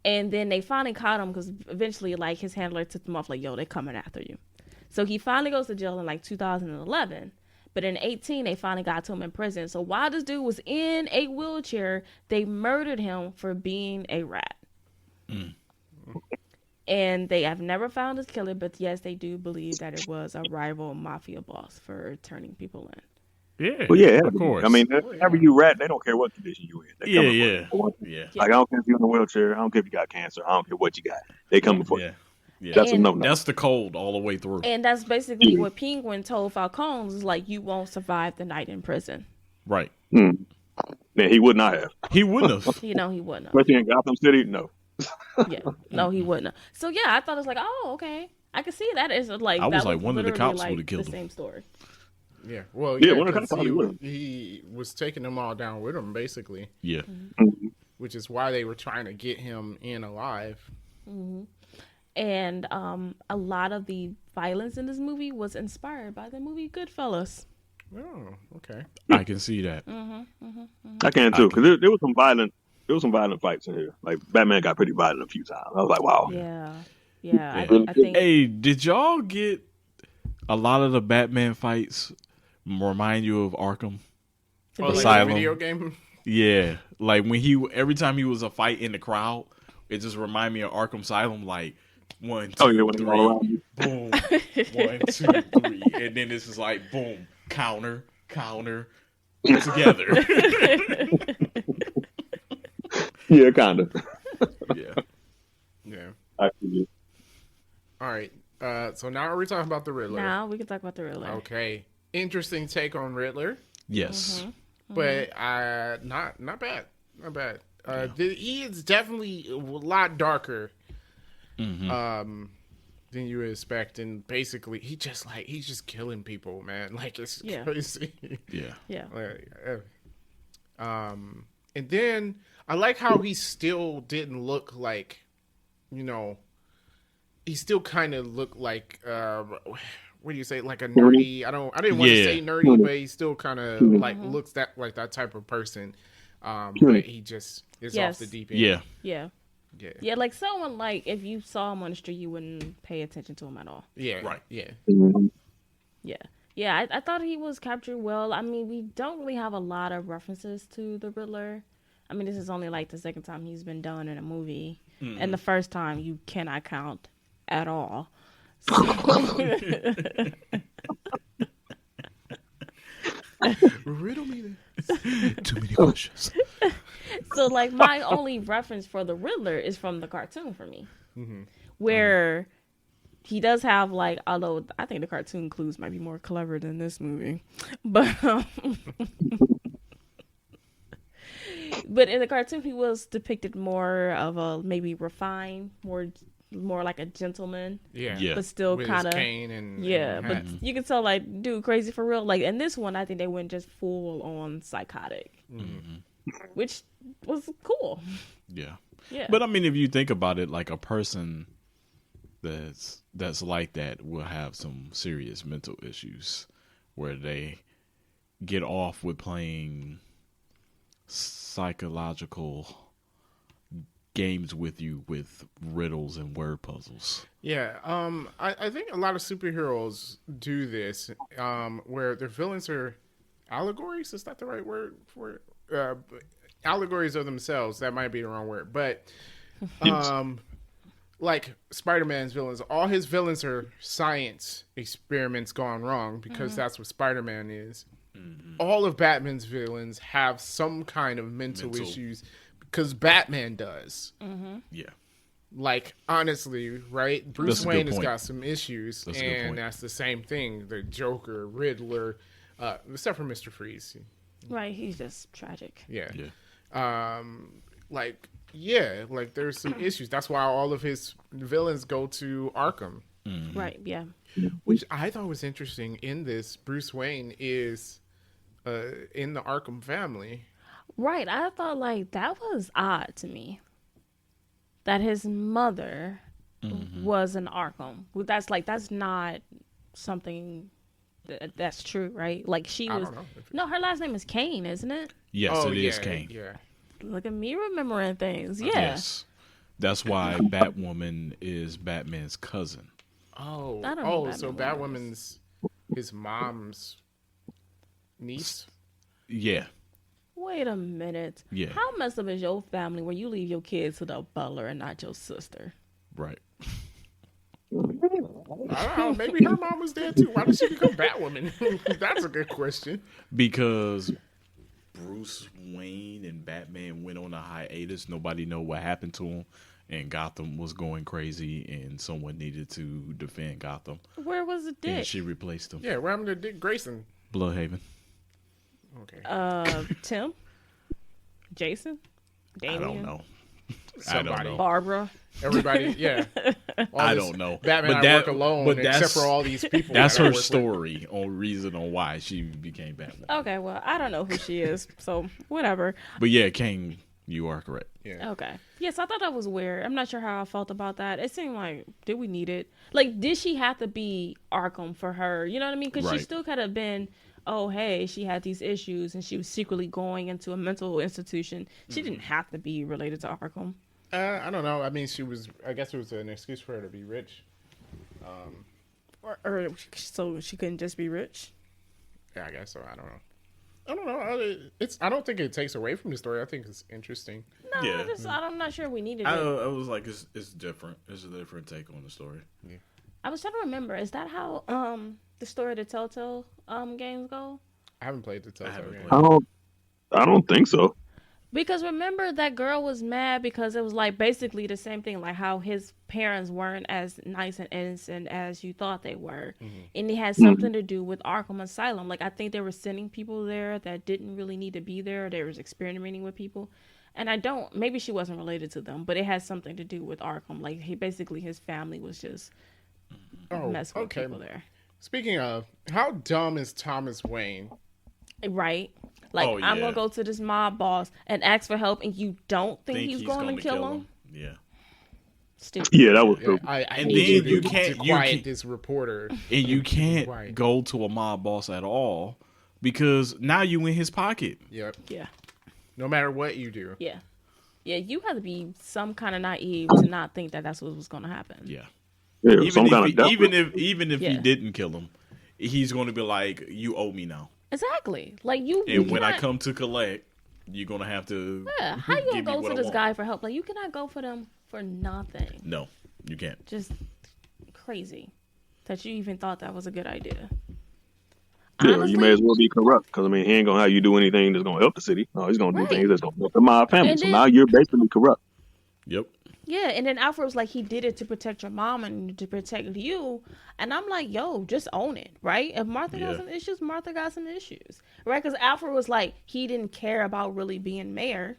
And then they finally caught him because eventually like his handler tipped him off like, yo, they're coming after you. So he finally goes to jail in like 2011. But in 2018, they finally got to him in prison. So while this dude was in a wheelchair, they murdered him for being a rat. And they have never found his killer, but yes, they do believe that it was a rival mafia boss for turning people in. Yeah. Well, yeah, it had to Of be. course. I mean, whenever you rat, they don't care what condition you in. They Yeah, coming yeah. for you. Yeah. Like, I don't care if you're in a wheelchair. I don't care if you got cancer. I don't care what you got. They coming for you. Yeah. Yeah. That's a And- no-no. That's the cold all the way through. And that's basically what Penguin told Falcone is like, you won't survive the night in prison. Right. Man, he would not have. He wouldn't have. You know, he wouldn't have. Especially in Gotham City, no. Yeah. No, he wouldn't have. So, yeah, I thought it was like, oh, okay. I could see that as like, I was that like, one of the literally, cops like, would've killed the him. same story. Yeah, well, Yeah, yeah, one of the 'cause cops probably would've. he was taking them all down with him, basically, Yeah. which is why they were trying to get him in alive. And a lot of the violence in this movie was inspired by the movie Goodfellas. Oh, okay. I can see that. I can too, because there was some violent fights in here. Like, Batman got pretty violent a few times. I was like, wow. Yeah. Yeah. Yeah. I think. Hey, did y'all get a lot of the Batman fights remind you of Arkham? Oh, like the Asylum. video game. Yeah, like when every time he was a fight in the crowd, it just reminded me of Arkham Asylum. Like 1, 2, Oh, yeah, when they 3, all around you. boom, 1, 2, 3, and then this is like boom, counter, together. Yeah, kind of. Yeah, Yeah. Actually, All right. So now we're talking about the Riddler. Now we can talk about the Riddler. Okay. Interesting take on Riddler, yes, but not bad. Not bad. He is definitely a lot darker than you would expect, and basically he's just killing people, man. Like, it's Yeah. crazy. yeah, Yeah. And then I like how he still didn't look like, he still kind of looked like, what do you say, like a nerdy? I didn't want to Yeah. say nerdy, but he still kind of like looks like that type of person. But he just is Yes. off the deep end. yeah. Yeah. Yeah. Yeah, like someone like if you saw him on the street, you wouldn't pay attention to him at all. Yeah. Right. Yeah. Yeah. Yeah, I thought he was captured well. I mean, we don't really have a lot of references to the Riddler. I mean, this is only like the second time he's been done in a movie. And the first time you cannot count at all. Riddle me Too many questions. So, like, my only reference for the Riddler is from the cartoon for me. Where he does have, like, although I think the cartoon clues might be more clever than this movie. But, but in the cartoon, he was depicted more of a maybe refined, more like a gentleman. Yeah. Yeah. But still With kind his of cane and yeah, and but hat. you can tell like dude crazy for real. Like in this one, I think they went just full on psychotic, which was cool. Yeah. Yeah, But I mean, if you think about it, like a person that's like that will have some serious mental issues where they get off with playing psychological games with you with riddles and word puzzles. Yeah, I think a lot of superheroes do this, where their villains are allegories. Is that the right word for it? Allegories of themselves? That might be the wrong word, but like Spider-Man's villains, all his villains are science experiments gone wrong because that's what Spider-Man is. All of Batman's villains have some kind of mental issues because Batman does. Yeah. Like, honestly, right? Bruce That's a good Wayne has point. got some issues, That's a good point. and that's the same thing. The Joker, Riddler, except for Mr. Freeze. right. He's just tragic. Yeah. Yeah. Like there's some issues. That's why all of his villains go to Arkham, Right. Yeah. which I thought was interesting in this. Bruce Wayne is in the Arkham family. Right. I thought like that was odd to me. That his mother was an Arkham. Well, that's not something that's true, right? Like she I was. don't know. No, her last name is Kane, isn't it? Yes, it is yeah, Kane. Yeah. Look at me remembering things. Yeah. Yes. That's why Batwoman is Batman's cousin. Oh, I don't know so Batman Batwoman's his mom's niece. Yeah. Wait a minute. Yeah. How messed up is your family when you leave your kids to the butler and not your sister? Right. I don't know. Maybe her mom was dead too. Why did she become Batwoman? That's a good question. Because Bruce Wayne and Batman went on a hiatus. Nobody know what happened to him, and Gotham was going crazy, and someone needed to defend Gotham, Where was the and dick? she replaced him. Yeah, what happened to Dick Grayson? Bloodhaven. Okay. Tim, Jason, Damian, I don't know. I Somebody. don't know. Barbara. Everybody, yeah. All I this don't know. Batman, But I that- work alone, but except that's- for all these people. That's that I her work with. story on reason on why she became Batman. Okay, well, I don't know who she is, so whatever. But yeah, Kane, you are correct. Yeah. Okay. Yes, I thought that was weird. I'm not sure how I felt about that. It seemed like, did we need it? Like, did she have to be Arkham for her? You know what I mean? Because she Right. still could have been, oh, hey, she had these issues and she was secretly going into a mental institution. She didn't have to be related to Arkham. I don't know. I mean, I guess it was an excuse for her to be rich. Or so she couldn't just be rich. Yeah, I guess so. I don't know. I don't think it takes away from the story. I think it's interesting. No, Yeah. I'm not sure we needed I it. was like, it's different. It's a different take on the story. I was trying to remember, is that how the story of the Telltale games go? I haven't played the Telltale haven't game. played. I don't think so. Because remember that girl was mad because it was like basically the same thing, like how his parents weren't as nice and innocent as you thought they were. And it had something to do with Arkham Asylum. Like I think they were sending people there that didn't really need to be there. They was experimenting with people. And maybe she wasn't related to them, but it had something to do with Arkham. Like his family was just messing with okay. people there. Speaking of, how dumb is Thomas Wayne? Right? Like, Oh, I'm yeah. going to go to this mob boss and ask for help, and you don't think he's going gonna to kill him? Yeah. Stupid. Yeah, that was Yeah, true. I And need then you to can't- you quiet can't- this reporter. And you can't Right. go to a mob boss at all because now you in his pocket. Yep. Yeah. No matter what you do. Yeah. Yeah, you have to be some kind of naive to not think that that's what was going to happen. Yeah. Yeah, Even some if, kind of death. even if he Yeah. didn't kill him, he's going to be like, you owe me now. Exactly. Like, you And when I cannot- come to collect, you're going to have to Yeah, how you going to give me go what to I this want. guy for help? Like, you cannot go for them for nothing. No, you can't. Just crazy that you even thought that was a good idea. Yeah, Honestly, you may as well be corrupt because I mean he ain't gonna have you do anything that's gonna help the city. No, he's gonna do Right. things that's gonna help the mob family. And So then- now you're basically corrupt. Yep. Yeah, and then Alfred was like, he did it to protect your mom and to protect you. And I'm like, yo, just own it, right? If Martha got Yeah. some issues, Martha got some issues, right? Because Alfred was like, he didn't care about really being mayor.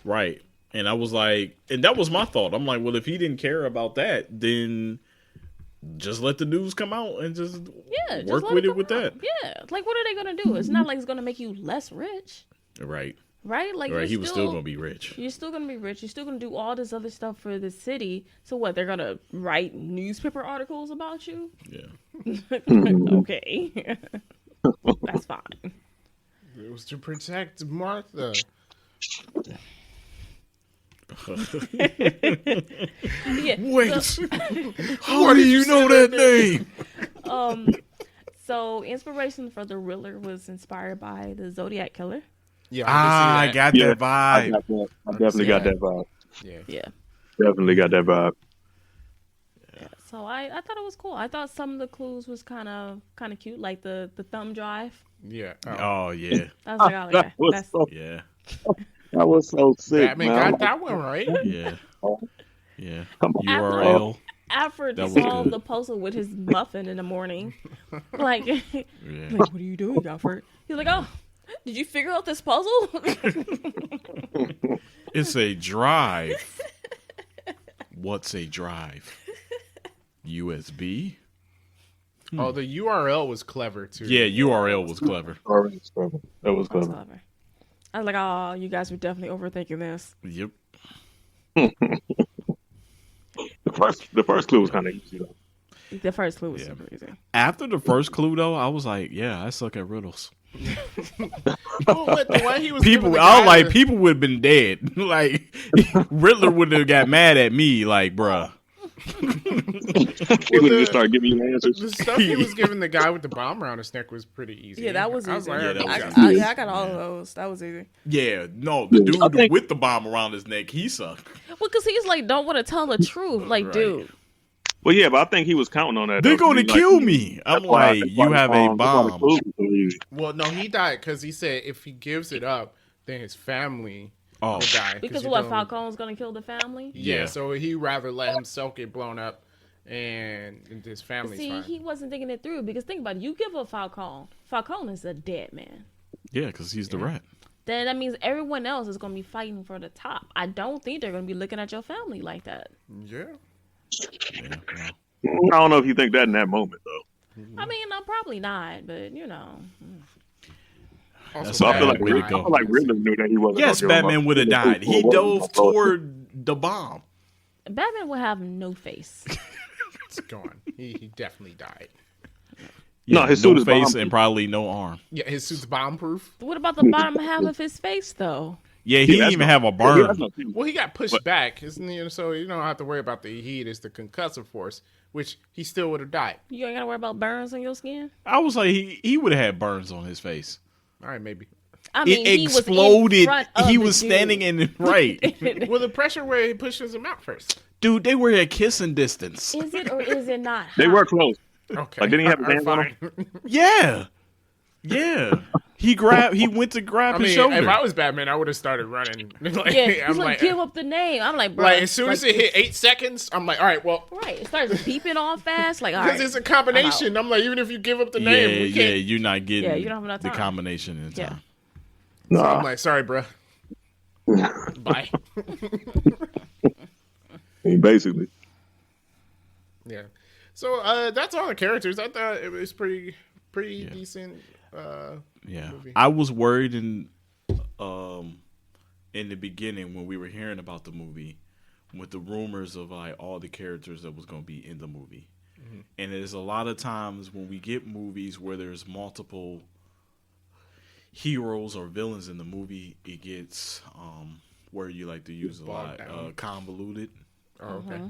Right. And I was like, and that was my thought. I'm like, well, if he didn't care about that, then just let the news come out and just Yeah, just work let with it come with out. that. Yeah, like what are they gonna do? It's not like it's gonna make you less rich, Right. right? Like Right. you're He was still going to be rich. You're still gonna be rich. You're still gonna do all this other stuff for the city. So what? They're gonna write newspaper articles about you? Yeah. Okay, that's fine. It was to protect Martha. Yeah. Wait. So, How do you know that name? so inspiration for the Riddler was inspired by the Zodiac Killer. Yeah, I can got Yeah, that I vibe. got that. I definitely got that vibe. see that. Yeah. Definitely got that vibe. So I thought it was cool. I thought some of the clues was kind of cute, like the thumb drive. Yeah. Yeah. Oh, yeah. I was like, oh, okay, That was that's so, Yeah. that was so sick, Batman man. got that one right. Yeah. Yeah. Come on. URL. Alfred That was solved good. the puzzle with his muffin in the morning. Like, Yeah. like, what are you doing, Alfred? He's like, oh, did you figure out this puzzle? It's a drive. What's a drive? USB? Oh, the URL was clever too. Yeah, URL was clever. That was clever. That was That was clever. clever. I was like, oh, you guys were definitely overthinking this. Yep. The first clue was kind of easy though. The first clue was Yeah. super easy. After the first clue, though, I was like, yeah, I suck at riddles. Oh, what, the one he was People, giving the I was guy like, the- people would have been dead. Like, Riddler would have got mad at me, like, bruh. He would just start giving you answers. The stuff he was giving the guy with the bomb around his neck was pretty easy. Yeah, that was I easy. like, Yeah, that was okay. easy. I got all of those. That was easy. Yeah, no, the I dude think- with the bomb around his neck, he sucked. Well, because he's like, don't want to tell the truth. Like, Right. dude, Well, yeah, but I think he was counting on that. They're though, 'cause going to he's like, kill me. I'm that's why- like, that's why you the have a that's why the bomb. clues were so easy. Well, no, he died because he said if he gives it up, then his family Oh, will die. Because he what, don't- Falcone's gonna kill the family? Yeah, Yeah. so he rather let himself get blown up, and his family's See, fine. he wasn't thinking it through because think about it. You give up Falcone. Falcone is a dead man. yeah, because he's the rat. Then that means everyone else is going to be fighting for the top. I don't think they're going to be looking at your family like that. Yeah. Yeah, well, I don't know if you think that in that moment though. I mean, no, probably not, but you know. Also, That's So I feel bad like way to I go. feel like Riddler knew that he wasn't. yes, gonna give him Batman up. would have died. He dove Well, toward the bomb. Batman will have no face. it's gone. He definitely died. Yeah, No, his no suit is face bomb. and probably no arm. Yeah, his suit's bomb proof. What about the bottom half of his face, though? Yeah, he Yeah, didn't that's even not- have a Yeah, burn. that's not- Well, he got pushed But- back, isn't he? So you don't have to worry about the heat. It's the concussive force, which he still would have died. You ain't got to worry about burns on your skin? I was like, he would have had burns on his face. All right, maybe. I mean, It he was in exploded. front of He the was dude. standing in right. Well, the pressure where he pushes him out first. Dude, they were at kissing distance. Is it or is it not? They hot? were close. Okay. Like, didn't he have his All hands on right, him? fine. Yeah. Yeah. He went to grab I his mean, shoulder. if I was Batman, I would have started running. Like, Yeah, he's I'm like, like, give up the name. I'm like, bro. like as soon as it hit 8 seconds, I'm like, all right, well, Right, it starts beeping all fast. Like, all because right. it's a combination. I'm like, even if you give up the yeah, name, we yeah, can't. you're not getting Yeah, you don't have enough the time. combination in Yeah. time. So Nah. I'm like, sorry, bro. Bye. I mean, basically. Yeah. So that's all the characters. I thought it was pretty Yeah. decent. Yeah, Movie. I was worried in the beginning when we were hearing about the movie, with the rumors of like all the characters that was going to be in the movie, and there's a lot of times when we get movies where there's multiple heroes or villains in the movie, it gets where you like to use a lot bogged down. convoluted. Oh, okay.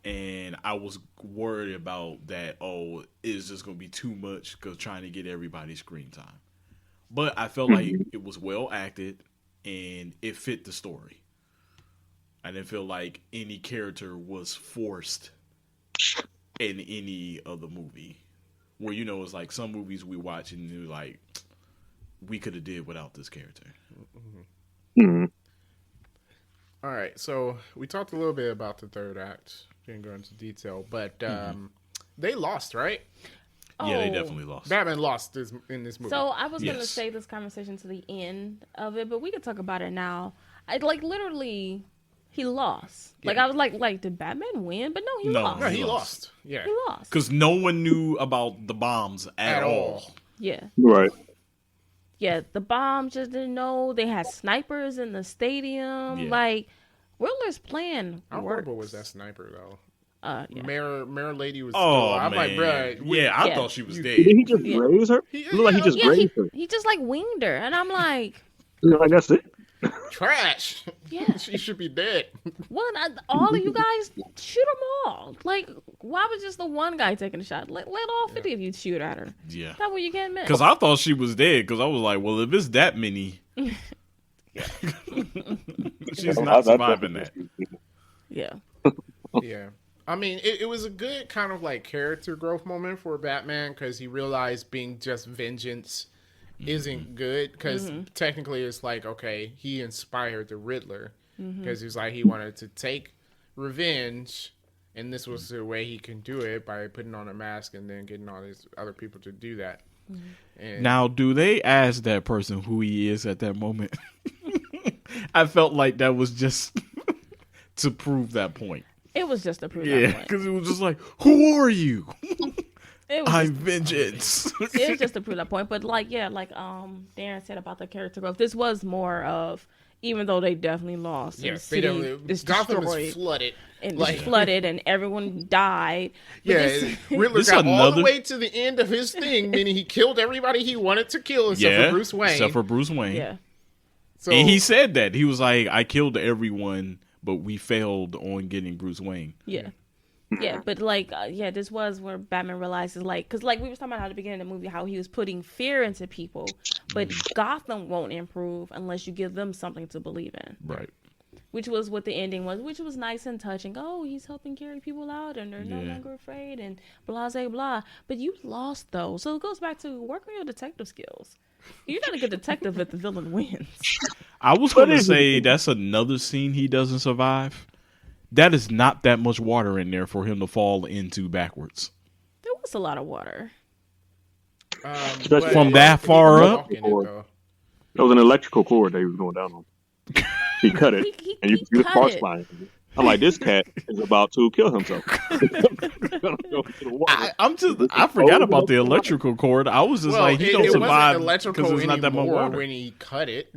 And I was worried about that. Oh, it's just going to be too much because trying to get everybody screen time. But I felt like it was well acted and it fit the story. I didn't feel like any character was forced in any of the movie. Where, you know, it's like some movies we watch and you're like, we could have did without this character. Mhm. All right. So we talked a little bit about the third act. Didn't go into detail, but they lost, right? Yeah, they Oh. definitely lost. Batman lost in this movie. So I was gonna Yes. save this conversation to the end of it, but we could talk about it now. I like literally, he lost. Like Yeah. I was like, did Batman win? But no, he No. lost. no, he he lost. Yeah. He lost. Because no one knew about the bombs at all. Yeah, Right. yeah. The bomb just didn't know. They had snipers in the stadium. Yeah. Like Riddler's plan How works. horrible was that sniper though? Yeah. Mayor lady was. Oh, still, I'm man. like, bruh. Yeah, I Yeah. thought she was You- dead. Did he just Yeah. raise her? He- It looked like he just Yeah, raised her. he just like winged her, and I'm like, Like, that's it. trash. Yeah. She should be dead. what? All of you guys shoot them all. Like, why was just the one guy taking a shot? Let all 50 of you shoot at her. Yeah. That way you can't miss. Because I thought she was dead. Because I was like, well, if it's that many, she's not surviving that. Yeah. Yeah. I mean, it was a good kind of like character growth moment for Batman because he realized being just vengeance isn't good because technically it's like, okay, he inspired the Riddler because he's like, he wanted to take revenge and this was the way he can do it by putting on a mask and then getting all these other people to do that. And Now, do they ask that person who he is at that moment? I felt like that was just to prove that point. It was just a proof. Yeah, because it was just like, who are you? It was I'm just, vengeance. it was just to prove that point. But like, yeah, like Darren said about the character growth, this was more of, even though they definitely lost, and the yes, they city definitely. is Gotham destroyed is flooded. and like- it's flooded and everyone died. But Yeah, this- Riddler This got all another- the way to the end of his thing, meaning he killed everybody he wanted to kill except for Bruce Wayne. Except for Bruce Wayne. yeah. So, And he said that. He was like, I killed everyone, but we failed on getting Bruce Wayne. Yeah. Yeah, but like, this was where Batman realizes, like, because like we were talking about at the beginning of the movie, how he was putting fear into people, but Gotham won't improve unless you give them something to believe in. Right. which was what the ending was, which was nice and touching. Oh, he's helping carry people out, and they're no Yeah. longer afraid, and blah blah blah. But you lost though, so it goes back to work on your detective skills. You're not a good detective if the villain wins. I was going to say that's another scene he doesn't survive. That is not that much water in there for him to fall into backwards. There was a lot of water. Especially but from he that was far up? walking it, though. That was an electrical cord that he was going down on. He cut it, He and you can see the cut sparks it. flying. I'm like, this cat is about to kill himself. He's gonna go into the water. I forgot about the electrical cord. I was just Well, like, he it don't wasn't survive electrical because there's not that much anymore water. when he cut it.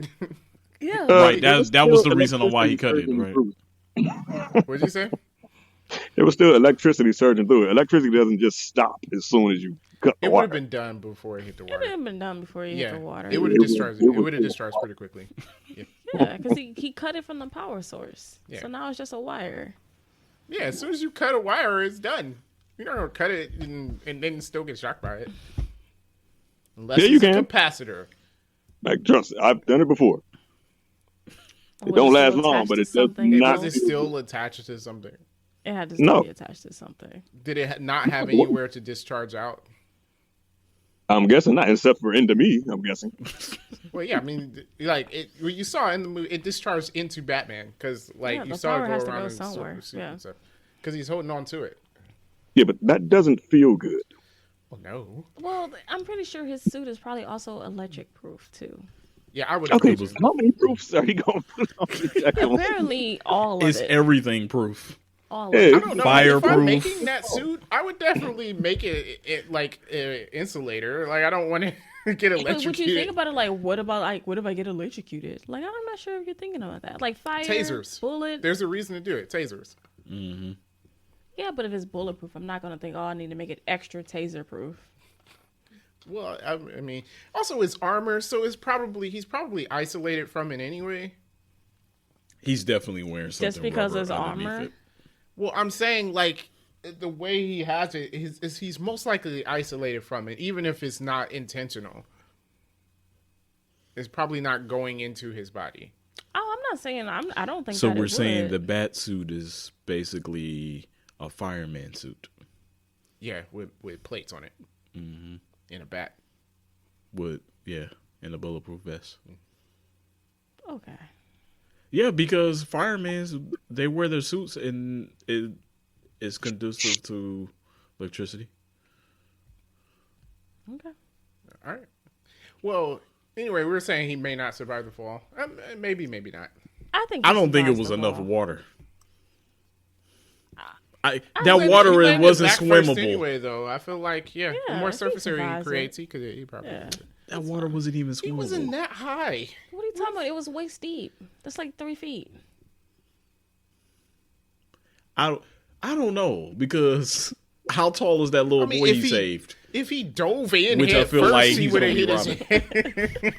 Yeah. Right, It that was the still reason on why he cut it, electricity right? surging through. What'd you say? There was still electricity surging through it. Electricity doesn't just stop as soon as you cut the It would wire. have been done before it hit the It would water. have been done before you hit Yeah, the water. it would have discharged. It would have discharged pretty quickly. Yeah, because he cut it from the power source. Yeah. So now it's just a wire. Yeah, as soon as you cut a wire, it's done. You're not gonna cut it and then still get shocked by it. Unless Yeah, you it's a can. capacitor. Like, trust me, I've done it before. It Was don't last still long, attached but to it does something? not. Was it still attached to something? It had to No. be attached to something. Did it not have anywhere to discharge out? I'm guessing not, except for into me. I'm guessing. Well, yeah, I mean, like what you saw in the movie, it discharged into Batman because, like, Yeah, you the saw it power go has to around go in somewhere, suit yeah. and stuff because he's holding on to it. Yeah, but that doesn't feel good. Oh no. Well, I'm pretty sure his suit is probably also electric proof too. Yeah, I would. Okay, agree. how many proofs are you going to put on the second one? Apparently, all of It's it. everything proof. All Yeah, of I it. don't know. If Fireproof. I'm making that suit, I would definitely make it like insulator. Like I don't want to get But what you think electrocuted. about it, like, what if I get electrocuted? Like, I'm not sure if you're thinking about that. Like fire, Tasers. bullet. There's a reason to do it. Tasers. Yeah, but if it's bulletproof, I'm not gonna think, oh, I need to make it extra taser proof. Well, I mean, also it's armor, so he's probably isolated from it anyway. He's definitely wearing something Just because rubber it's underneath armor? it. Well, I'm saying like the way he has it is he's most likely isolated from it, even if it's not intentional. It's probably not going into his body. Oh, I'm not saying I don't think So that we're it saying would. the bat suit is basically a fireman suit Yeah, with plates on it in a bat. with and a bulletproof vest. Okay. Yeah, because firemen they wear their suits and it is conducive to electricity. Okay. All right. Well, anyway, we were saying he may not survive the fall. Maybe not. I don't think it survives was the enough fall. water. Well, That water he wasn't landed back first swimmable. anyway, though. I feel like the Yeah, more he surface area he survives it. creates, he probably. Yeah. That water wasn't even swimmable. He wasn't that high. What are you talking about? It was waist deep. That's like 3 feet. I don't know because how tall is that little I mean, boy if he he- saved? If he dove in Which I head feel first, like he he's would have gonna hit be his head.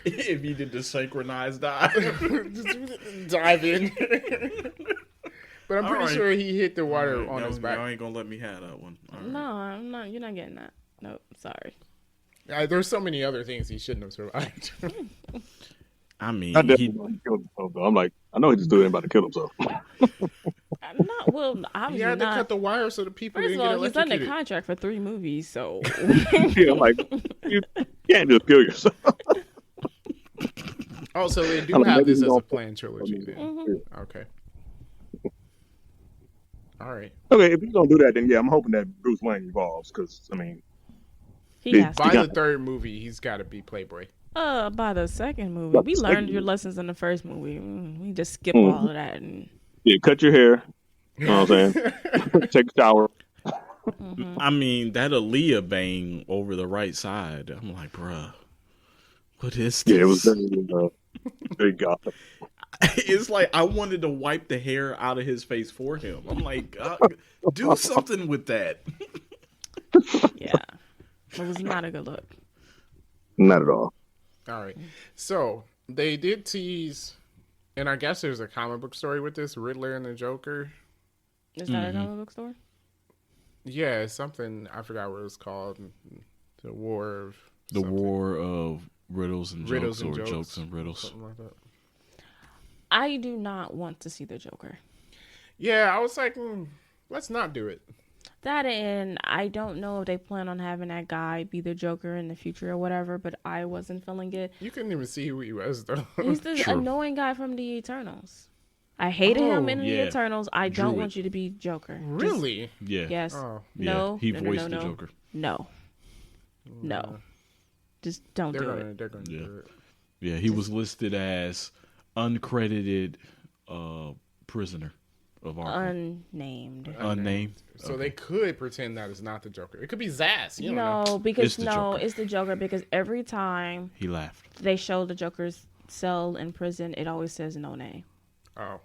If he did the synchronized dive. Just dive in. But I'm pretty Alright. sure he hit the water on his back. Y'all ain't gonna let me have that one. All right. No, I'm not. You're not getting that. Nope. Sorry. There's so many other things he shouldn't have survived. I mean, I definitely want to kill himself, though. I'm like, I know he just doing it about to kill himself. I'm not. Well, he obviously had to not. cut the wire so the people First of didn't get all, he's done a electrocuted. contract for 3 movies, so Yeah, I'm like, you can't just kill yourself. Oh, so they do I don't know, have maybe this he as a don't- planned trilogy then. Mm-hmm. Okay. All right. Okay, if you don't do that, then yeah, I'm hoping that Bruce Wayne evolves because I mean, he has to. By Yeah. the third movie, he's got to be Playboy. By the second movie, we Second learned your movie. lessons in the first movie. We just skip Mhm. all of that. And yeah, cut your hair. You know what I'm saying? Take a shower. I mean, that Aaliyah bang over the right side. I'm like, bruh, what is this? Yeah, it was very gothic. It's like I wanted to wipe the hair out of his face for him. I'm like, do something with that. yeah, it was not a good look. Not at all. All right. So they did tease, and I guess there's a comic book story with this Riddler and the Joker. Is that a comic book store? Yeah, it's something I forgot what it was called. The War of The something. war of riddles and Riddles jokes, and or Jokes. jokes and riddles. Something like that. I do not want to see the Joker. Yeah, I was like, let's not do it. That, and I don't know if they plan on having that guy be the Joker in the future or whatever, but I wasn't feeling it. You couldn't even see who he was, though. He's the True. annoying guy from the Eternals. I hated him in the yeah. Eternals. I don't Druid. want you to be Joker. Just- Really? Yeah. yes. Oh. Yeah. No. He no, voiced no, the no. Joker. No. No. Just don't do it. They're gonna Yeah. do it. Yeah, he was listed as uncredited prisoner of Arkham. Unnamed. Unnamed. So they could pretend that it's not the Joker. It could be Zsasz. You don't know. No, because It's the Joker. it's the Joker because every time He laughed. they show the Joker's cell in prison, it always says no name Oh,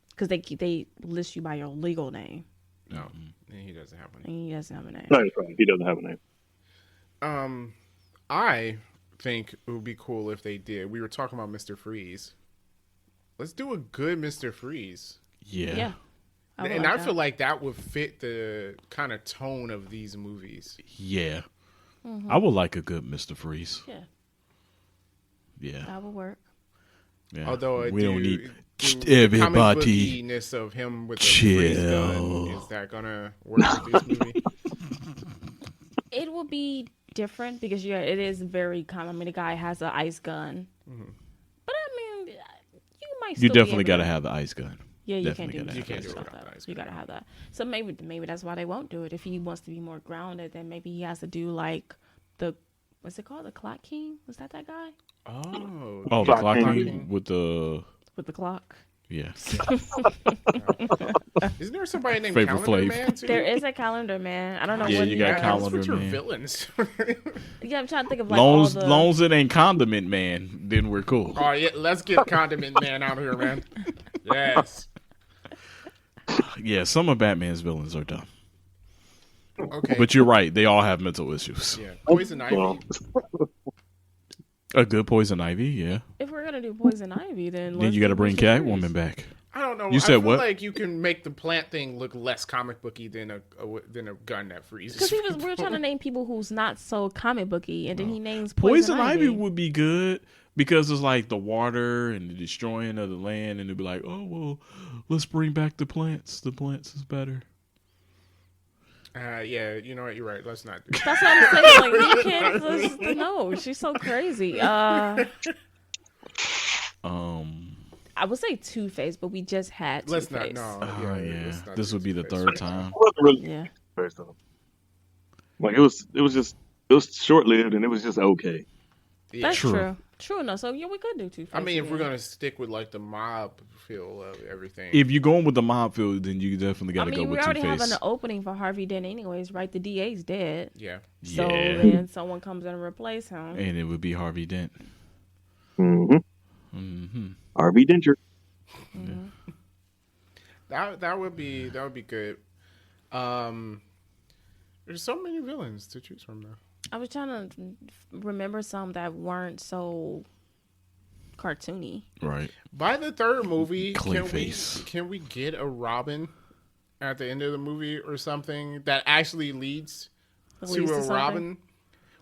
because they list you by your legal name, no. And he doesn't have one. and he doesn't have a name. Right, right. He doesn't have a name. I think it would be cool if they did. We were talking about Mr. Freeze. Let's do a good Mr. Freeze. Yeah. Yeah, would And like I that. feel like that would fit the kind of tone of these movies. Yeah. I would like a good Mr. Freeze. yeah, Yeah. that would work. Yeah. Although we don't need the comic everybody. bookiness of him with the freeze gun, chill. is that gonna work with this movie? It will be different because it is very common. I mean, the guy has an ice gun, but I mean, you might. You still definitely be got able to have the ice gun. Yeah, you Definitely can't do gotta that. You can't You do it gotta without have the ice that. You gotta have that. So maybe that's why they won't do it. If he wants to be more grounded, then maybe he has to do like the what's it called, the Clock King? Was that guy Oh, Oh, the Clock clock King. King with the with the clock? yeah. isn't there somebody named Flavor Calendar Flav. Man too? There is a calendar man. I don't know Yeah, what you he got does. Calendar What's with your Man. villains? Yeah, I'm trying to think of like Long all the. as it ain't Condiment Man, then we're cool. Oh yeah, let's get Condiment Man out here, man. Yes. Yeah, some of Batman's villains are dumb. Okay. But you're right, they all have mental issues. yeah, Poison Ivy. Well, A good Poison Ivy, yeah. If we're gonna do Poison Ivy, then Then let's you got to do bring Mr. Freeze. Catwoman back. I don't know. You said I feel what? like you can make the plant thing look less comic booky than a gun that freezes. Because we were trying to name people who's not so comic booky, and then he names Poison Poison Ivy would be good because it's like the water and the destroying of the land, and it'd be like, oh well, let's bring back the plants. The plants is better. Yeah, you know what? You're right. Let's not do that. That's what I'm saying. Like you can't just, no, she's so crazy. I would say Two-Face, but we just had Let's Two-Face. not. No. Oh yeah, let's not this do would be the Two-Face. third time. it wasn't really Yeah. first off. Like it was short lived and it was just okay. Yeah. That's True. true. True enough. So yeah, we could do Two-Face. I mean, if we're again. gonna stick with like the mob feel of everything, If you're going with the mob field, then you definitely got I to mean, go we with already Two have Face. an opening for Harvey Dent, anyways, right? The DA's dead, yeah, so Yeah, then someone comes in and replace him. and it would be Harvey Dent. Mm-hmm. Hmm. RV Denture. that would be good. There's so many villains to choose from though. I was trying to remember some that weren't so cartoony. Right. By the third movie, Clayface. can we get a Robin at the end of the movie or something that actually leads Leads to to a something? Robin?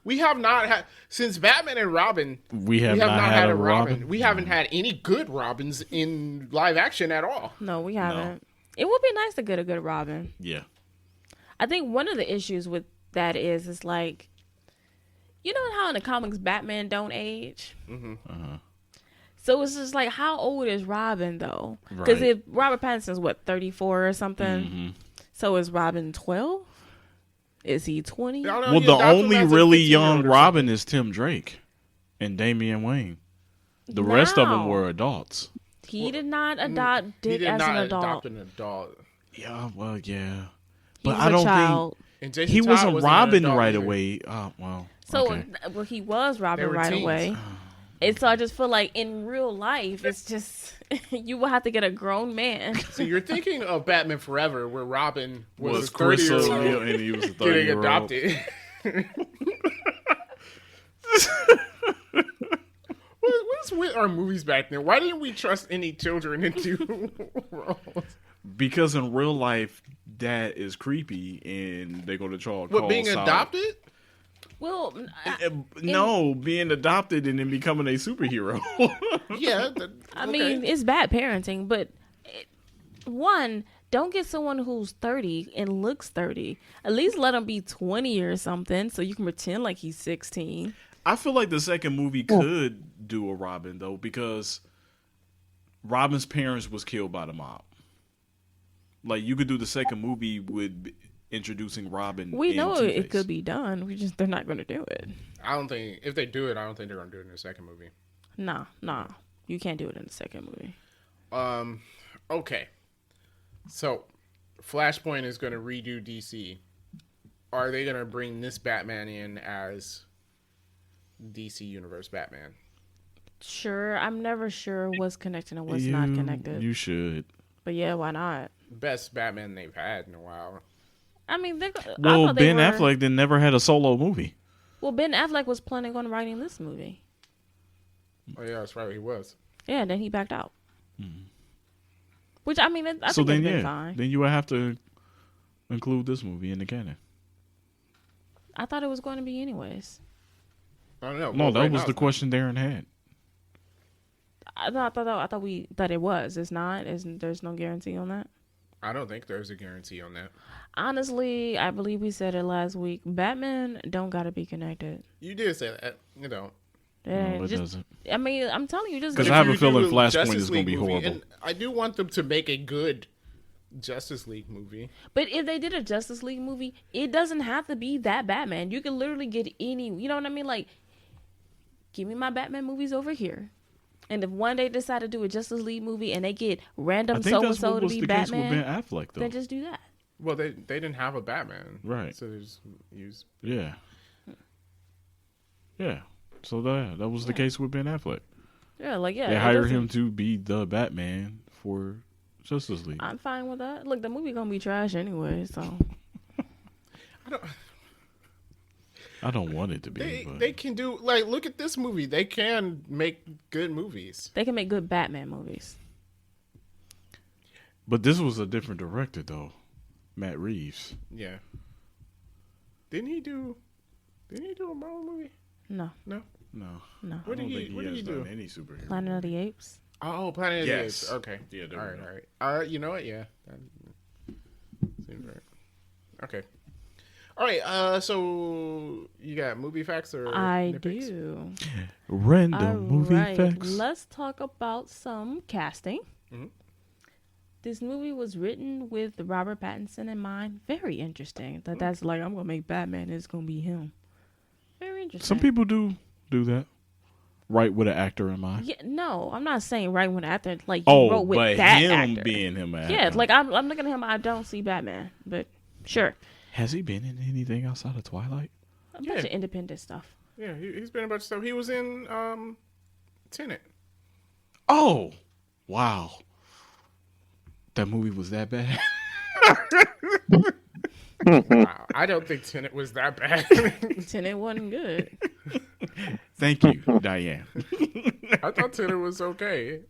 We have not had since Batman and Robin. We have We have not had a Robin. Robin. We haven't had any good Robins in live action at all. No, we haven't. It would be nice to get a good Robin. Yeah. I think one of the issues with that is like, you know how in the comics Batman don't age. So it's just like, how old is Robin though? Because Right. if Robert Pattinson's what 34 or something, Mm-hmm. so is Robin 12? Is he 20? Y'all know Well, he the adopted him only as a really 15-year-old young or Robin is Tim Drake and Damian Wayne. The rest of them No. were adults. He did not adopt something. He Dick did as not an adult. adopt an adult. Yeah, well, yeah. He But was I a don't child. And think Jason he Todd wasn't wasn't an Robin adult right either. away. Oh, well. So, okay. well, he was Robin were right teens. away. And so I just feel like in real life, it's just, you will have to get a grown man. So you're thinking of Batman Forever, where Robin was a Chris 30-year-old O'Neill, and he was a getting 30-year-old. adopted. What's with our movies back then? Why didn't we trust any children into roles? Because in real life, that is creepy, and they go to Charles. What, being adopted? Well, No, being adopted and then becoming a superhero. Yeah. I mean, it's bad parenting, but one, don't get someone who's 30 and looks 30. At least let him be 20 or something so you can pretend like he's 16. I feel like the second movie could do a Robin though, because Robin's parents was killed by the mob. Like you could do the second movie with introducing Robin. We know Two-Face. it could be done. They're not going to do it. I don't think if they do it, I don't think they're gonna do it in the second movie. Nah. You can't do it in the second movie. Okay. So, Flashpoint is gonna redo DC. Are they gonna bring this Batman in as DC Universe Batman? Sure. I'm never sure what's connected and what's not connected. You should. But yeah, why not? Best Batman they've had in a while. I mean, Well, Ben Affleck then never had a solo movie. Well, Ben Affleck was planning on writing this movie. Oh yeah, that's right. He was. Yeah, and then he backed out. Which I mean, I So think then, it's been fine. then you would have to include this movie in the canon. I thought it was going to be anyways. I don't know. No, Well, that right was now the it's question Darren had. I thought it was. It's not. There's no guarantee on that. not. I don't think there's a guarantee on that. Honestly, I believe we said it last week. Batman don't gotta be connected. You did say that. You know. No, it doesn't. I mean, I'm telling you, just 'Cause If I have you a feeling do Flashpoint Justice is gonna League be movie, horrible. and I do want them to make a good Justice League movie. But if they did a Justice League movie, it doesn't have to be that Batman. You can literally get any. You know what I mean? Like, give me my Batman movies over here. And if one day decide to do a Justice League movie and they get I random think so and that's so what to was be the case with Ben Batman, Affleck, though. then just do that. Well, they didn't have a Batman, Right. So they just use. Yeah. Yeah. So that was the case with Ben Affleck. Yeah, like yeah. They it hired doesn't- him to be the Batman for Justice League. I'm fine with that. Look, the movie gonna be trash anyway, so I don't want it to be. They but they can do like look at this movie. They can make good movies. they can make good Batman movies. But this was a different director, though. Matt Reeves. Yeah. Didn't he do a Marvel movie? No, No. No. no. What did I don't he- think what did has he do? done any superhero. Planet of the Apes. Oh, Planet of the Yes. Apes. Okay. Yeah, there All we right. go. All right. You know what? Yeah. That seems right. Okay. All right. So you got movie facts or I nitpicks? do. Random movie Alright, facts. let's talk about some casting. Mhm. This movie was written with Robert Pattinson in mind. Very interesting. That's like I'm gonna make Batman. It's gonna be him. Very interesting. Some people do that. Right with an actor in mind. Yeah, no, I'm not saying right when actor like you Oh, wrote with but that him actor. being him. Actor. Yeah, like I'm looking at him. I don't see Batman, but sure. Has he been in anything outside of Twilight? A bunch Yeah. of independent stuff. Yeah, he's been a bunch of stuff. He was in Tenet. Oh, wow. That movie was that bad? Wow, I don't think Tenet was that bad. Tenet wasn't good. Thank you, Diane. I thought Tenet was okay.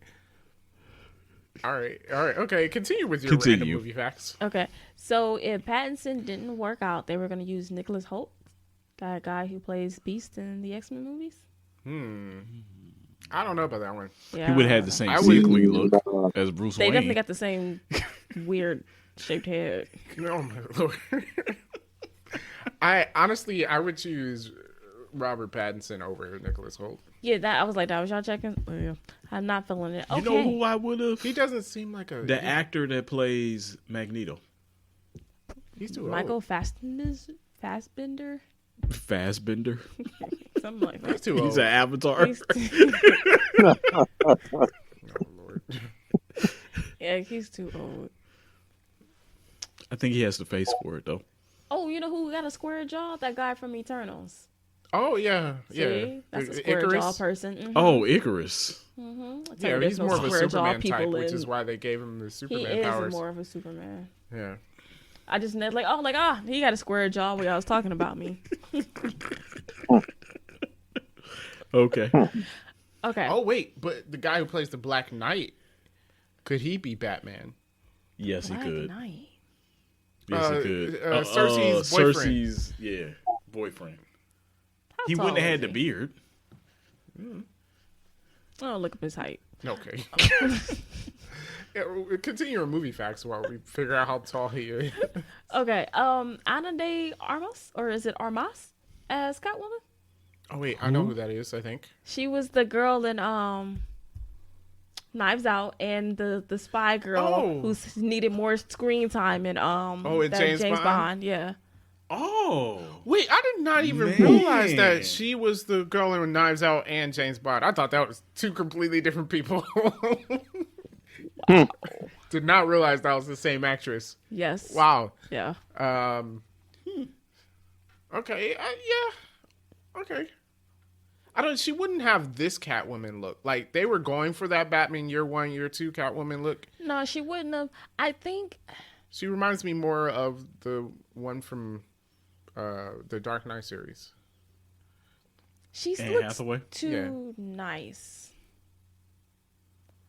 All right. Okay, continue with your Continue. random movie facts. Okay, so if Pattinson didn't work out, they were going to use Nicholas Hoult, that guy who plays Beast in the X-Men movies. I don't know about that one. Yeah, He would have had the same I would- sickly look as Bruce They Wayne. definitely got the same weird shaped head. No, my lord. I would choose Robert Pattinson over Nicholas Hoult. Yeah, that I was like, that was y'all checking? Oh, yeah. I'm not feeling it. Okay. You know who I would have? He doesn't seem like a The actor that plays Magneto. He's too Michael old. Fassbender? Fassbender. Something like He's that. too old. He's an avatar. He's Oh lord. yeah, he's too old. I think he has the face for it, though. Oh, you know who got a square jaw? That guy from Eternals. Oh yeah, See? yeah. That's a square jaw person. Mhm. Oh, Icarus. Mhm. I tell Yeah, you, he's there's no more of a square jaw Superman type, people which in- is why they gave him the he Superman is powers. more of a Superman. Yeah. I just he got a square jaw when y'all was talking about me. Okay. Okay. Oh wait, but the guy who plays the Black Knight, could he be Batman? Yes, Black he could. Knight. Yes, he could. Cersei's boyfriend. Cersei's, boyfriend. He tall wouldn't have is had the he? beard. Oh, look up his height. Okay. Yeah, we'll continue our movie facts while we figure out how tall he is. Okay. Ana de Armas, or is it Armas, as Catwoman? Oh wait, I know who that is. I think. She was the girl in Knives Out, and the spy girl Oh. who needed more screen time in in that James James Bond? Bond. Yeah. Oh. Wait, I did not even Man. realize that she was the girl in Knives Out and James Bond. I thought that was two completely different people. Did not realize that was the same actress. Yes. Wow. Yeah. Okay. Yeah. Okay. I don't. She wouldn't have this Catwoman look. Like they were going for that Batman Year 1, Year 2 Catwoman look. No, she wouldn't have. I think She reminds me more of the one from the Dark Knight series. she Anne looks Hathaway? too nice.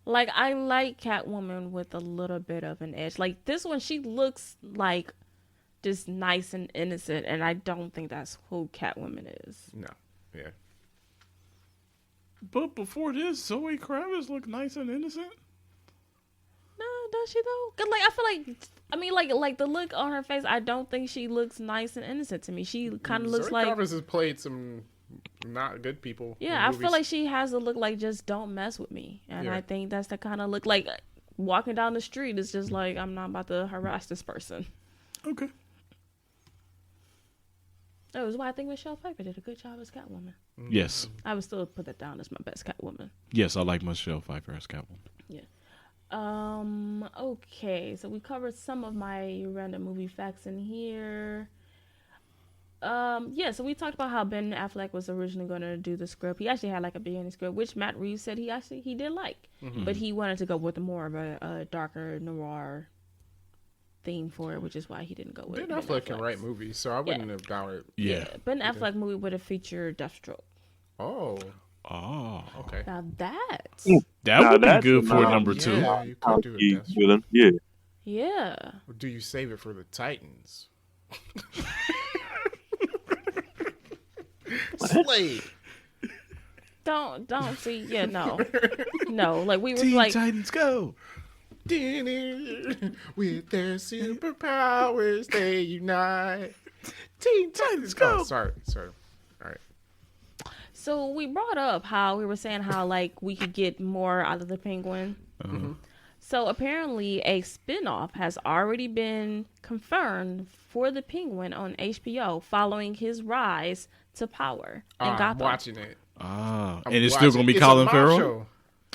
Like I like Catwoman with a little bit of an edge. Like this one, she looks like just nice and innocent, and I don't think that's who Catwoman is. No. Yeah. But before this, Zoe Kravitz looked nice and innocent. No, does she though? 'Cause like I feel like the look on her face. I don't think she looks nice and innocent to me. She kind of looks Zoe like Kravitz has played some not good people. in yeah. I movies. feel like she has a look like just don't mess with me, and Yeah. I think that's the kind of look like walking down the street is just like I'm not about to harass this person. Okay. That was why I think Michelle Pfeiffer did a good job as Catwoman. Yes. I would still put that down as my best Catwoman. Yes, I like Michelle Pfeiffer as Catwoman. Okay, so we covered some of my random movie facts in here. So we talked about how Ben Affleck was originally going to do the script. He actually had like a beginning script, which Matt Reeves said he did like, but he wanted to go with more of a darker noir theme for it, which is why he didn't go with Ben Affleck can write movies, so I wouldn't have doubted. Yeah. Ben Affleck movie would have featured Deathstroke. Oh, Oh. okay. Now that, That Now would be that's good for phenomenal. number 2. Yeah, you could do it. He That's- villain. Yeah. yeah, Or do you save it for the Titans? Slade. don't see, yeah, no, like we were like. Titans go. With their superpowers, they unite. Teen Titans go. Oh, sorry. All right. So we brought up how we were saying how like we could get more out of the Penguin. So apparently a spinoff has already been confirmed for the Penguin on HBO following his rise to power in I'm Gotham. watching it. Ah. I'm And it's still watching going to be It's a Colin mob Farrell? show.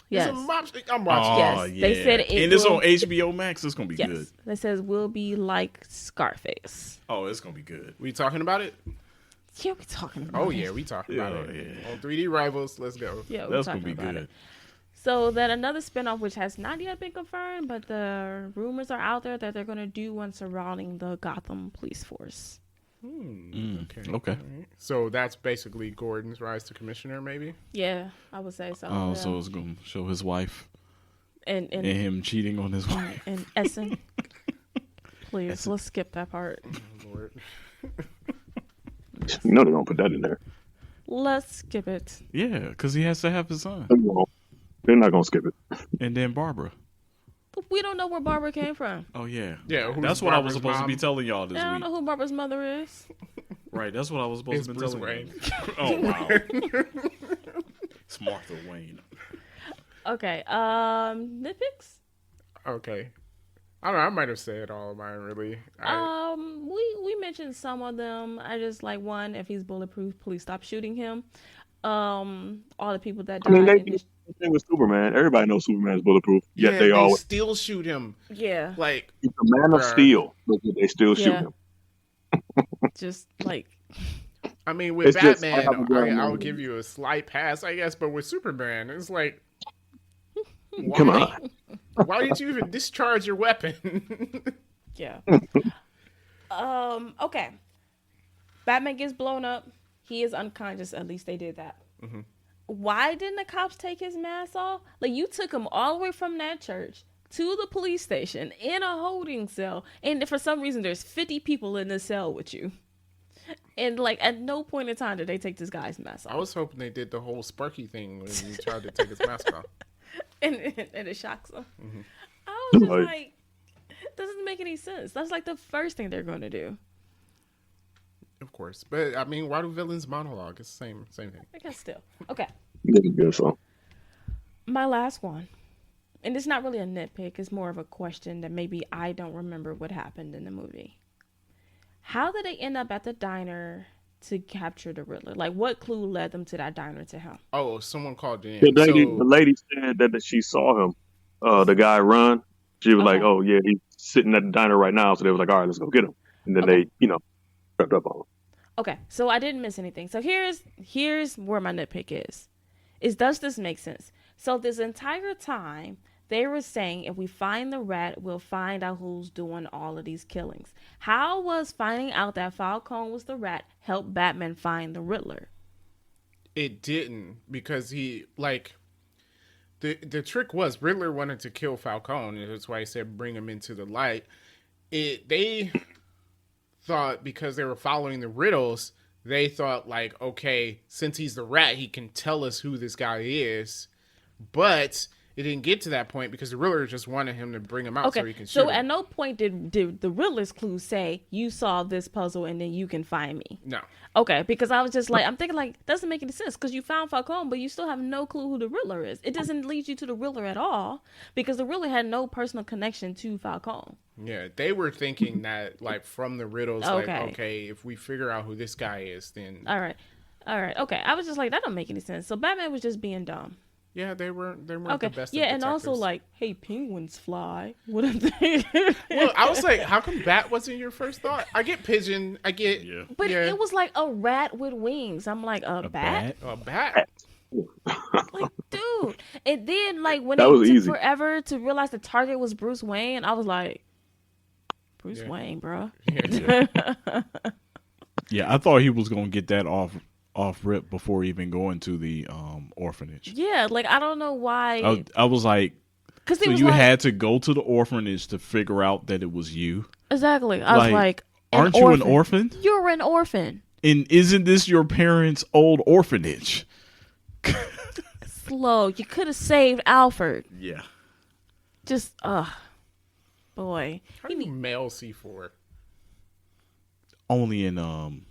Yes. It's a mob show. I'm watching it. Oh, Yes, yeah. they said it and it's will- on HBO Max. It's going to be Yes. good. That says we'll be like Scarface. Oh, it's going to be good. We talking about it? Yeah, we talking about Oh it. yeah, we talking about Yeah, it. yeah. On 3D Rivals, let's go. Yeah, we're That's going talking to be about good. it. So then another spinoff, which has not yet been confirmed, but the rumors are out there that they're going to do one surrounding the Gotham police force. Okay. Okay. All right. So that's basically Gordon's rise to commissioner, maybe. Yeah, I would say so. Oh, yeah. so it's going to show his wife and and him cheating on his wife. and Essen. Please, let's skip that part. Oh, Lord. You know they're gonna put that in there. Let's skip it. Yeah, because he has to have his son. They're not gonna skip it. And then Barbara. We don't know where Barbara came from. Oh, yeah. Yeah, who's That's what I was Barbara's supposed to be mom? telling y'all this I don't week. know who Barbara's mother is. Right, that's what I was supposed It's to be Bruce telling Wayne. you. Oh, wow. It's Martha Wayne. Okay, nitpicks? Okay. I don't know. I might have said all of mine, really. We mentioned some of them. I just like one, if he's bulletproof, please stop shooting him. All the people that I mean, died. they do the same thing with Superman. Everybody knows Superman is bulletproof, yet yeah, they always still shoot him. Yeah, Like, he's a man of Bruh. steel, but they still shoot Yeah. him. just like I mean, with It's just- Batman, I have a gun. I'll give you a slight pass, I guess. But with Superman, it's like, why? Come on. Why did you even discharge your weapon? yeah. Okay. Batman gets blown up. He is unconscious. At least they did that. Why didn't the cops take his mask off? Like, you took him all the way from that church to the police station in a holding cell, and for some reason there's 50 people in the cell with you. And like at no point in time did they take this guy's mask I off. was hoping they did the whole Sparky thing when he tried to take his mask off. And it shocks them. Mm-hmm. I was just Right. like, doesn't make any sense. That's like the first thing they're going to do. Of course, but I mean, why do villains monologue? It's the same thing. I guess still. Okay. Yeah, good song. My last one. And it's not really a nitpick. It's more of a question that maybe I don't remember what happened in the movie. How did they end up at the diner to capture the Riddler? Like, what clue led them to that diner to him? Oh, someone called in. The lady said that she saw him, the guy run. She was like, Okay. "Oh yeah, he's sitting at the diner right now." So they was like, "All right, let's go get him." And then Okay. they, crept up on him. Okay, so I didn't miss anything. So here's where my nitpick is does this make sense? So this entire time they were saying if we find the rat, we'll find out who's doing all of these killings. How was finding out that Falcone was the rat help Batman find the Riddler? It didn't, because he the trick was Riddler wanted to kill Falcone, and that's why he said bring him into the light. They thought because they were following the riddles, they thought like, okay, since he's the rat, he can tell us who this guy is. But it didn't get to that point because the Riddler just wanted him to bring him out so he Okay, can shoot so him. at no point did the Riddler's clue say you solve this puzzle and then you can find me. No. Okay, because I was just like, I'm thinking like, doesn't make any sense because you found Falcone, but you still have no clue who the Riddler is. It doesn't lead you to the Riddler at all because the Riddler had no personal connection to Falcone. Yeah, they were thinking that like from the riddles, Okay. like, okay, if we figure out who this guy is, then All right, okay. I was just like, that don't make any sense. So Batman was just being dumb. yeah, they weren't Okay, the best. yeah, of and also detectives. like, hey, penguins fly. What I'm thinking. Well, I was like, how come Bat wasn't your first thought? I get pigeon, I get But yeah, it was like a rat with wings. I'm like, a bat? a bat. Like, dude. And then, like, when That it was took easy. forever to realize the target was Bruce Wayne, I was like, Bruce Yeah. Wayne, bro. Yeah, I thought he was gonna get that off rip before even going to the orphanage. Yeah, like, I don't know why. I was like, Because so you had to go to the orphanage to figure out that it was you. Exactly. I was like, aren't you an orphan? You're an orphan. And isn't this your parents' old orphanage? Slow. You could have saved Alfred. Yeah. Just, boy. How do you mail C4? Only in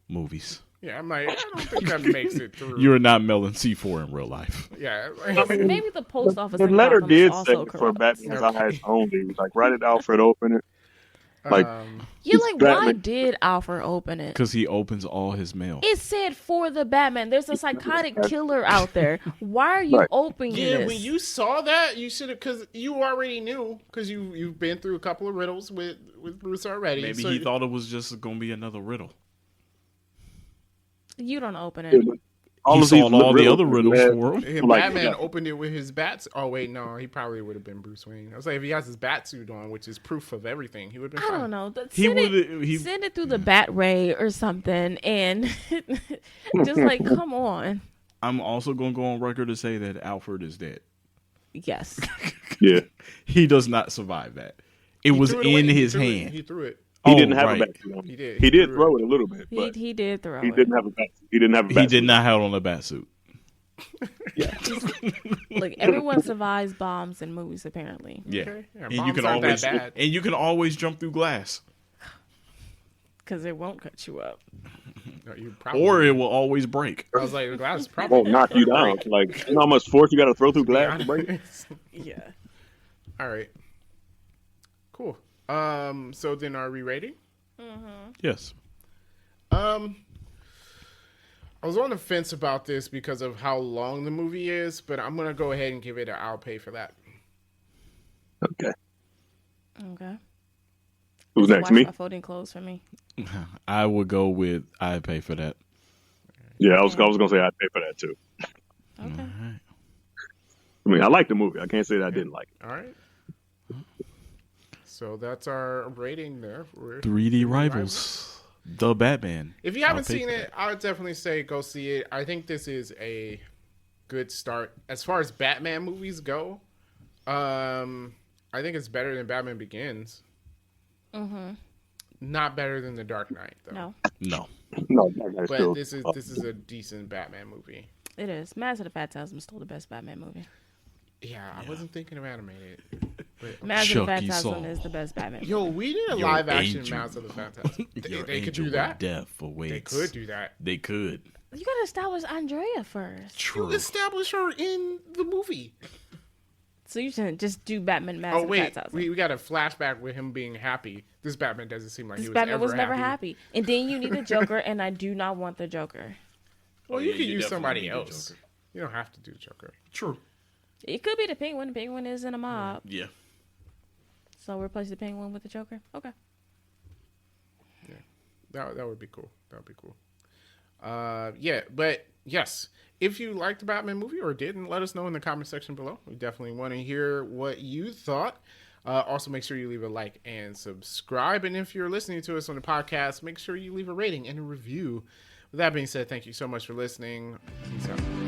movies. Yeah, I'm like, I don't think that makes it through. You're not mailing C4 in real life. Yeah, Maybe the post office. The in letter Gotham is did also say for corrupt. Batman's eyes only. It was like, write it out for it, open it. Like, You're like, why Batman. did Alfred open it? Because he opens all his mail. It said for the Batman. There's a psychotic killer out there. Why are you Right. opening yeah. this? When you saw that, you should have, because you already knew, because you've been through a couple of riddles with Bruce already. Maybe so he thought it was just going to be another riddle. You don't open it. all He of these solved all the other riddles had- for him. If Like, Batman yeah. opened it with his bats. Oh wait, no, he probably would have been Bruce Wayne. I was like, if he has his bat suit on, which is proof of everything, he would have been I fine. don't know. He Send would- he- send it through the Bat Ray or something, and just like, come on. I'm also going to go on record to say that Alfred is dead. Yes. Yeah. He does not survive that. It He was threw it away. in He his threw it. hand. He threw it. He Oh, didn't have right. a bat suit on. He did. He did threw throw it a little bit, he but he did throw he it. didn't have a bat suit. He didn't have a bat He did suit. not have on a bat suit. Like, everyone survives bombs in movies, apparently. Yeah. Okay. Yeah, And you bombs can aren't always that bad. and you can always jump through glass. Because it won't cut you up. No, you probably, Or it will always break. I was like, the glass probably Won't knock you down. Like, you know how much force you got to throw through glass to break it? Yeah. All right. Cool. So then, are we rating? Yes. I was on the fence about this because of how long the movie is, but I'm gonna go ahead and give it a I'll pay for that. Okay. Okay. Who's next? Wash Me? my folding clothes for me. I would go with I pay for that. Yeah, I was going to say I'd pay for that too. Okay. I mean, I like the movie. I can't say that I didn't like it. All right. So that's our rating there. For 3D Rivals. The Batman. If you haven't I'll pay seen for it, I would definitely say go see it. I think this is a good start as far as Batman movies go. I think it's better than Batman Begins. Not better than The Dark Knight, though. No, No. No, that's But still. this is a decent Batman movie. it is. Mask of the Fat Tasman is still the best Batman movie. Yeah, I wasn't thinking of animated. But, Mask of the Fat Chucky Tasman Saw. is the best Batman movie. yo, we did a Your live action angel. Mouse of the Phantasm. Your They could angel do of that. Death awaits. They could do that. They could. You gotta establish Andrea first. True. You establish her in the movie. So you shouldn't just do Batman Mask Oh of the wait, Fat Tasman. we got a flashback with him being happy. This Batman doesn't seem like This he was Batman ever was never happy. happy. And then you need a Joker, and I do not want the Joker. Well, Oh, you yeah, can you use definitely somebody need the else. Joker. You don't have to do Joker. True. It could be the Penguin. The Penguin is in a mob. Yeah. So replace the Penguin with the Joker. Okay. That would be cool. That would be cool. Yeah, but yes, if you liked the Batman movie or didn't, let us know in the comment section below. We definitely want to hear what you thought. Also, make sure you leave a like and subscribe. And if you're listening to us on the podcast, make sure you leave a rating and a review. With that being said, thank you so much for listening. Peace out.